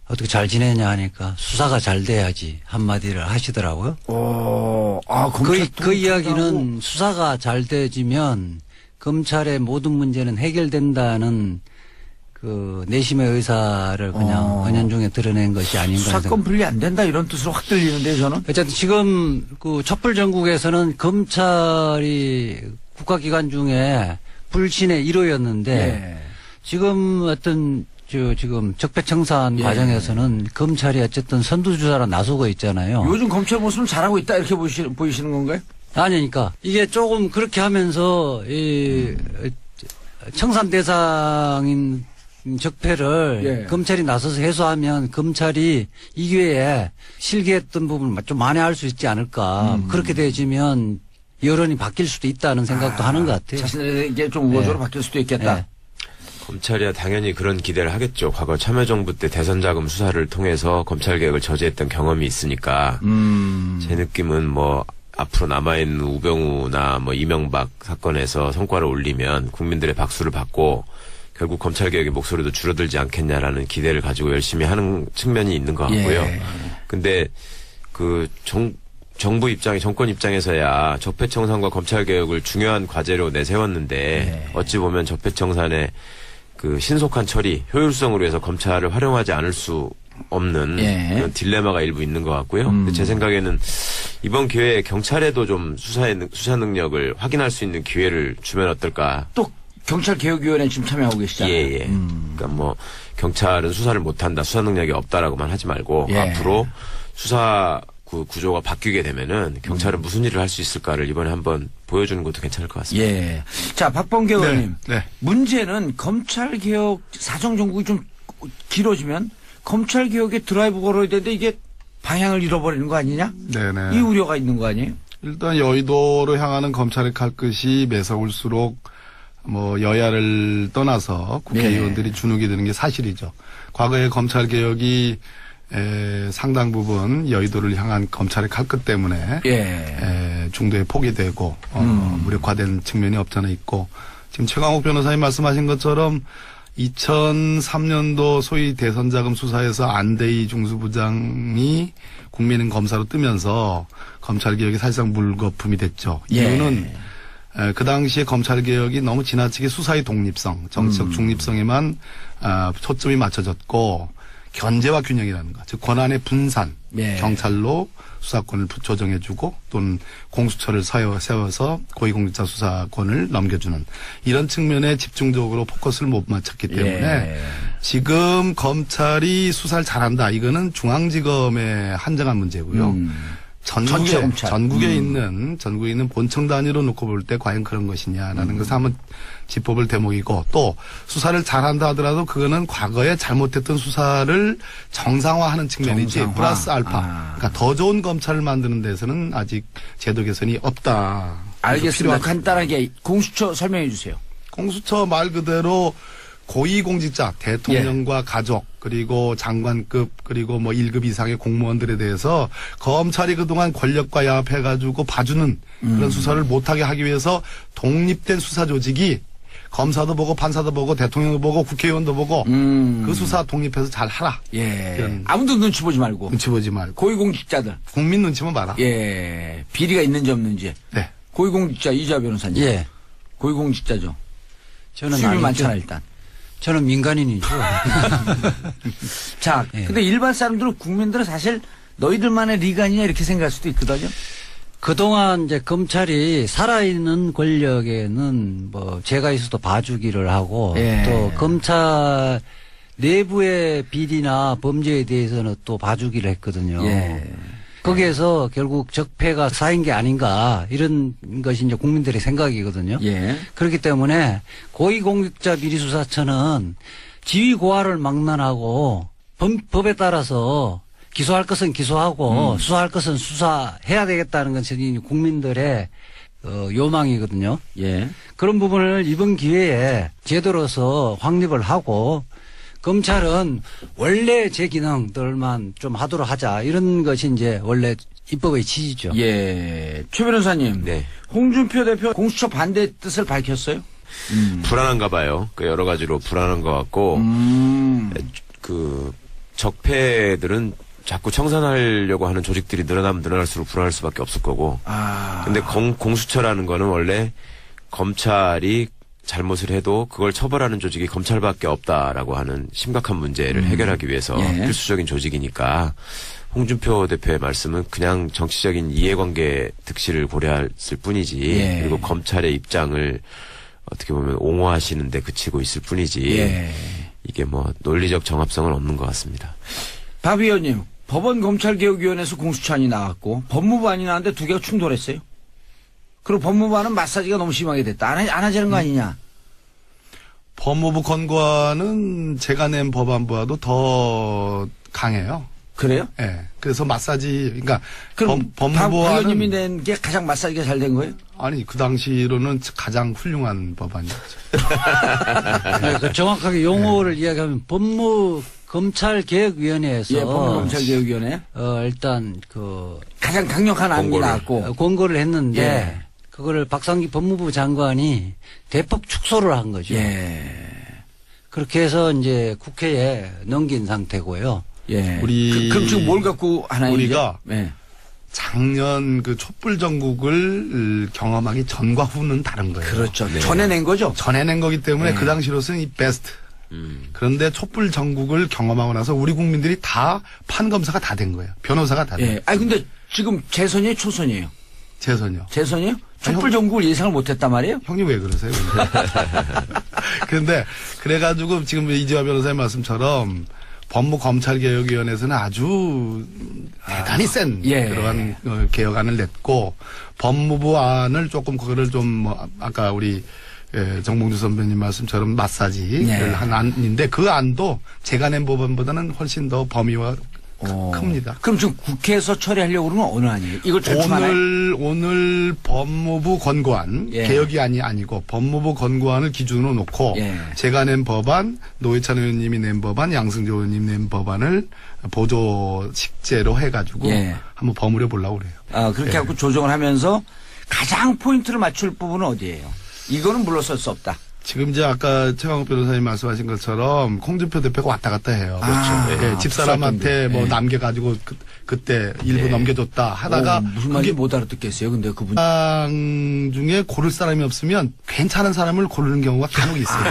어떻게 잘 지내냐 하니까 수사가 잘 돼야지 한마디를 하시더라고요. 그 이야기는 수사가 잘 돼지면 검찰의 모든 문제는 해결된다는 그 내심의 의사를 그냥 은연중에 드러낸 것이 아닌가. 수사권 분리 안 된다 이런 뜻으로 확 들리는데 저는. 어쨌든 지금 그 촛불 전국에서는 검찰이 국가기관 중에 불신의 1호였는데 예. 지금 어떤 지금 적폐청산 과정에서는 검찰이 어쨌든 선두주자로 나서고 있잖아요. 요즘 검찰 모습은 잘하고 있다 이렇게 보이시는 건가요? 아니니까 이게 조금 그렇게 하면서 이 청산 대상인 적폐를 예. 검찰이 나서서 해소하면 검찰이 이 기회에 실기했던 부분을 좀 만회할 수 있지 않을까. 그렇게 되어지면 여론이 바뀔 수도 있다는 생각도 하는 것 같아요. 자신에게 좀 우호적으로 바뀔 수도 있겠다. 네. 검찰이야 당연히 그런 기대를 하겠죠. 과거 참여정부 때 대선자금 수사를 통해서 검찰개혁을 저지했던 경험이 있으니까 제 느낌은 뭐 앞으로 남아있는 우병우나 뭐 이명박 사건에서 성과를 올리면 국민들의 박수를 받고 결국 검찰개혁의 목소리도 줄어들지 않겠냐라는 기대를 가지고 열심히 하는 측면이 있는 것 같고요. 예. 근데 그 정부 입장이 정권 입장에서야 적폐청산과 검찰개혁을 중요한 과제로 내세웠는데 예. 어찌 보면 적폐청산의 그 신속한 처리, 효율성을 위해서 검찰을 활용하지 않을 수 없는 예. 그런 딜레마가 일부 있는 것 같고요. 근데 제 생각에는 이번 기회에 경찰에도 좀 수사 능력을 확인할 수 있는 기회를 주면 어떨까. 또 경찰개혁위원회 지금 참여하고 계시잖아요. 예. 그러니까 뭐 경찰은 수사를 못한다, 수사 능력이 없다라고만 하지 말고 예. 앞으로 수사 구조가 바뀌게 되면은 경찰은 무슨 일을 할 수 있을까를 이번에 한번 보여주는 것도 괜찮을 것 같습니다. 예. 자, 박범계 의원님. 네. 문제는 검찰개혁 사정정국이 좀 길어지면 검찰개혁의 드라이브 걸어야 되는데 이게 방향을 잃어버리는 거 아니냐? 네네. 이 우려가 있는 거 아니에요? 일단 여의도로 향하는 검찰의 칼끝이 매서울수록 뭐 여야를 떠나서 국회의원들이 주눅이 드는 게 사실이죠. 과거에 검찰개혁이 상당 부분 여의도를 향한 검찰의 칼끝 때문에 중도에 포기되고 무력화된 측면이 없잖아 있고 지금 최강욱 변호사님 말씀하신 것처럼 2003년도 소위 대선자금 수사에서 안대희 중수부장이 국민은 검사로 뜨면서 검찰개혁이 사실상 물거품이 됐죠. 이유는 그 당시에 검찰개혁이 너무 지나치게 수사의 독립성, 정치적 중립성에만 초점이 맞춰졌고 견제와 균형이라는 것, 즉 권한의 분산, 경찰로 수사권을 조정해주고 또는 공수처를 세워서 고위공직자 수사권을 넘겨주는 이런 측면에 집중적으로 포커스를 못 맞췄기 때문에 지금 검찰이 수사를 잘한다. 이거는 중앙지검의 한정한 문제고요. 전국에 있는 본청 단위로 놓고 볼 때 과연 그런 것이냐라는 것을 한번 짚어볼 대목이고 또 수사를 잘한다 하더라도 그거는 과거에 잘못했던 수사를 정상화하는 측면이지 플러스 알파. 그러니까 더 좋은 검찰을 만드는 데서는 아직 제도 개선이 없다. 알겠습니다. 간단하게 공수처 설명해 주세요. 공수처 말 그대로 고위공직자, 대통령과 가족, 그리고 장관급, 그리고 뭐 1급 이상의 공무원들에 대해서 검찰이 그동안 권력과 야합해가지고 봐주는 그런 수사를 못하게 하기 위해서 독립된 수사 조직이 검사도 보고 판사도 보고 대통령도 보고 국회의원도 보고 그 수사 독립해서 잘 하라. 아무도 눈치 보지 말고. 눈치 보지 말고. 고위공직자들. 국민 눈치만 봐라. 비리가 있는지 없는지. 네. 고위공직자 이주하 변호사님. 고위공직자죠. 저는 수입이 많잖아 일단. 저는 민간인이죠. 자, 근데 일반 사람들은 국민들은 사실 너희들만의 리가 아니냐 이렇게 생각할 수도 있거든요. 그동안 이제 검찰이 살아있는 권력에는 뭐 제가 있어도 봐주기를 하고 또 검찰 내부의 비리나 범죄에 대해서는 또 봐주기를 했거든요. 거기에서 결국 적폐가 쌓인 게 아닌가 이런 것이 이제 국민들의 생각이거든요. 그렇기 때문에 고위공직자 비리수사처는 지위고하를 막론하고 법에 따라서 기소할 것은 기소하고 수사할 것은 수사해야 되겠다는 것이 국민들의 요망이거든요. 그런 부분을 이번 기회에 제도로서 확립을 하고 검찰은 원래 제 기능들만 좀 하도록 하자. 이런 것이 이제 원래 입법의 취지죠. 최 변호사님. 홍준표 대표 공수처 반대 뜻을 밝혔어요? 불안한가 봐요. 그 여러 가지로 불안한 것 같고, 그 적폐들은 자꾸 청산하려고 하는 조직들이 늘어나면 늘어날수록 불안할 수밖에 없을 거고. 근데 공수처라는 거는 원래 검찰이 잘못을 해도 그걸 처벌하는 조직이 검찰밖에 없다라고 하는 심각한 문제를 해결하기 위해서 필수적인 조직이니까 홍준표 대표의 말씀은 그냥 정치적인 이해관계 득실을 고려했을 뿐이지 그리고 검찰의 입장을 어떻게 보면 옹호하시는 데 그치고 있을 뿐이지 이게 뭐 논리적 정합성은 없는 것 같습니다. 박 의원님, 법원검찰개혁위원회에서 공수처안이 나왔고 법무부안이 나왔는데 두 개가 충돌했어요. 그리고 법무부안은 마사지가 너무 심하게 됐다. 안 하자는 거 아니냐? 법무부 권고안은 제가 낸 법안보다도 더 강해요. 그래요? 예. 네. 그래서 마사지, 그러니까 그럼 박 의원님이 낸 게 가장 마사지가 잘 된 거예요? 아니, 그 당시로는 가장 훌륭한 법안이었죠. 네, 정확하게 용어를 이야기하면 검찰개혁위원회에서 예, 법무검찰개혁위원회 일단 가장 강력한 안이 나왔고 권고를 했는데 예. 그거를 박상기 법무부 장관이 대폭 축소를 한 거죠. 예. 그렇게 해서 이제 국회에 넘긴 상태고요. 예. 그럼 지금 뭘 갖고 하나요? 우리가 예. 작년 그 촛불 전국을 경험하기 전과 후는 다른 거예요. 그렇죠. 네. 전에 낸 거죠? 전에 낸 거기 때문에 네. 그 당시로서는 이 베스트. 그런데 촛불 전국을 경험하고 나서 우리 국민들이 다 판검사가 다 된 거예요. 변호사가 다 된 거예요. 아니 근데 지금 재선이에요? 초선이에요? 재선이요. 재선이요? 촛불 전국을 예상을 못했단 말이에요? 형님 왜 그러세요? 그런데 그래가지고 지금 이재화 변호사의 말씀처럼 법무검찰개혁위원회에서는 아주 대단히 센 그러한 개혁안을 냈고 법무부 안을 조금 그거를 좀 아까 우리 정봉주 선배님 말씀처럼 마사지를 한 안인데 그 안도 제가 낸 법안보다는 훨씬 더 범위와 큽니다. 그럼 지금 국회에서 처리하려고 그러면 어느 안이에요? 이걸 오늘 법무부 권고안 개혁이 아니고 법무부 권고안을 기준으로 놓고 제가 낸 법안, 노회찬 의원님이 낸 법안, 양승조 의원님 낸 법안을 보조 식재로 해가지고 한번 버무려 보려고 그래요. 그렇게 하고 조정을 하면서 가장 포인트를 맞출 부분은 어디예요? 이거는 물러설 수 없다. 지금 이제 아까 최강욱 변호사님 말씀하신 것처럼 홍준표 대표가 왔다 갔다 해요. 그렇죠. 집사람한테 뭐 남겨가지고 그때 일부 넘겨줬다 하다가 무슨 말인지 못 알아듣겠어요. 근데 그분 중에 고를 사람이 없으면 괜찮은 사람을 고르는 경우가 간혹 있어요.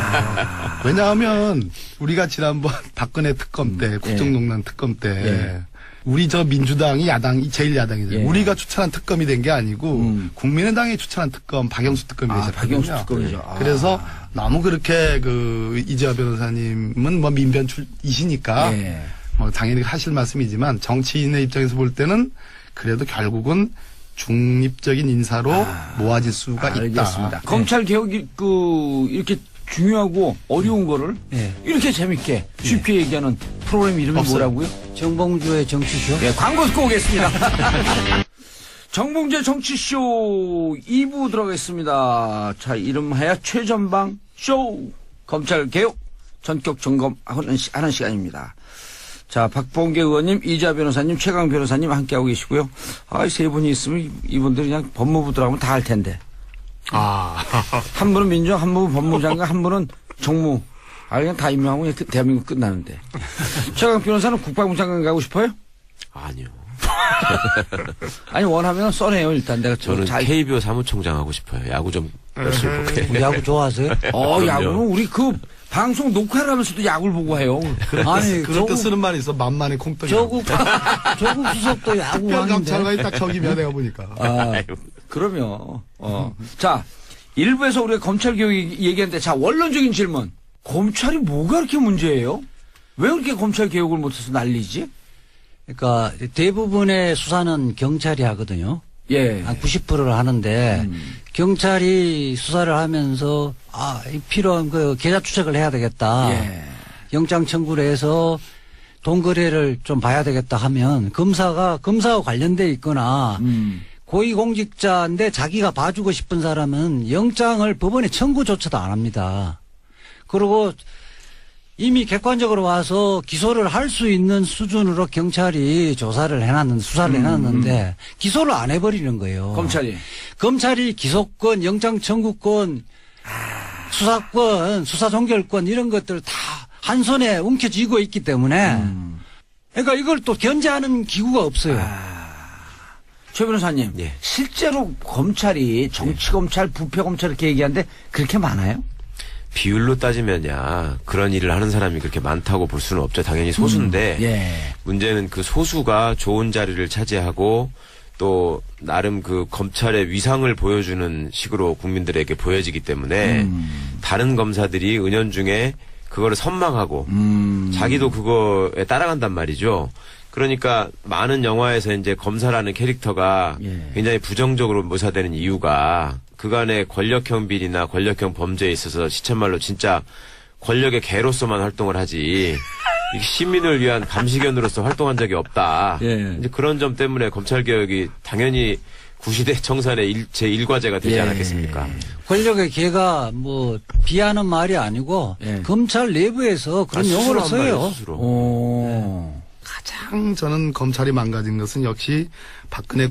왜냐하면 우리가 지난번 박근혜 특검 때 국정농단 특검 때 우리 저 민주당이 제일 야당이죠. 우리가 추천한 특검이 된 게 아니고 국민의당이 추천한 특검 박영수 특검이 되셨거든요. 박영수 특검이죠. 그래서 너무 그렇게 이재화 변호사님은 뭐 민변이시니까 뭐 당연히 하실 말씀이지만 정치인의 입장에서 볼 때는 그래도 결국은 중립적인 인사로 모아질 수가 있다. 검찰 개혁이 이렇게 중요하고 어려운 거를 이렇게 재밌게 쉽게 얘기하는 프로그램 이름이 뭐라고요? 정봉주의 정치쇼. 광고 듣고 오겠습니다. 정봉주의 정치쇼 2부 들어가겠습니다. 자, 이름하여 최전방 쇼 검찰 개혁 전격 점검하는 시간입니다. 자, 박봉계 의원님, 이재화 변호사님, 최강 변호사님 함께하고 계시고요. 세 분이 있으면 이분들이 그냥 법무부 들어가면 다 할 텐데. 한 분은 민정, 한 분은 법무장관, 한 분은 정무. 그냥 다 임명하고 그냥 대한민국 끝나는데. 최강 변호사는 국방부 장관 가고 싶어요? 아니요. 아니, 원하면 써내요, 일단. 내가 저는 KBO 사무총장 하고 싶어요. 야구 좀 열심히 볼게요. 야구 좋아하세요? 야구는 우리 방송 녹화를 하면서도 야구를 보고 해요. 아니, 그럴 때 쓰는 말이 있어. 만만의 콩떡이. 조국 수석도 야구왕인데. 경찰관이 딱 저기면 내가 보니까. 그러면. 자, 일부에서 우리가 검찰 개혁 얘기했는데, 자, 원론적인 질문. 검찰이 뭐가 그렇게 문제예요? 왜 그렇게 검찰 개혁을 못해서 난리지? 그러니까 대부분의 수사는 경찰이 하거든요. 한 90%를 하는데 경찰이 수사를 하면서 필요한 계좌 추적을 해야 되겠다. 영장 청구를 해서 돈 거래를 좀 봐야 되겠다 하면 검사와 관련돼 있거나 고위공직자인데 자기가 봐주고 싶은 사람은 영장을 법원에 청구조차도 안 합니다. 그리고 이미 객관적으로 와서 기소를 할 수 있는 수준으로 경찰이 수사를 해놨는데 기소를 안 해버리는 거예요. 검찰이 기소권, 영장 청구권, 수사권, 수사 종결권 이런 것들 다 한 손에 움켜쥐고 있기 때문에 그러니까 이걸 또 견제하는 기구가 없어요. 최 변호사님, 실제로 검찰이 정치검찰, 부패검찰 이렇게 얘기하는데 그렇게 많아요? 비율로 따지면야 그런 일을 하는 사람이 그렇게 많다고 볼 수는 없죠. 당연히 소수인데 문제는 그 소수가 좋은 자리를 차지하고 또 나름 그 검찰의 위상을 보여주는 식으로 국민들에게 보여지기 때문에 다른 검사들이 은연중에 그거를 선망하고 자기도 그거에 따라간단 말이죠. 그러니까 많은 영화에서 이제 검사라는 캐릭터가 굉장히 부정적으로 묘사되는 이유가 그간의 권력형 비리나 권력형 범죄에 있어서 시쳇말로 진짜 권력의 개로서만 활동을 하지 시민을 위한 감시견으로서 활동한 적이 없다. 예. 이제 그런 점 때문에 검찰개혁이 당연히 구시대 청산의 제1과제가 되지 예. 않았겠습니까? 권력의 개가 뭐 비하는 말이 아니고 예. 검찰 내부에서 그런 용어를 스스로 한 말이에요, 써요. 스스로. 가장 저는 검찰이 망가진 것은 역시 박근혜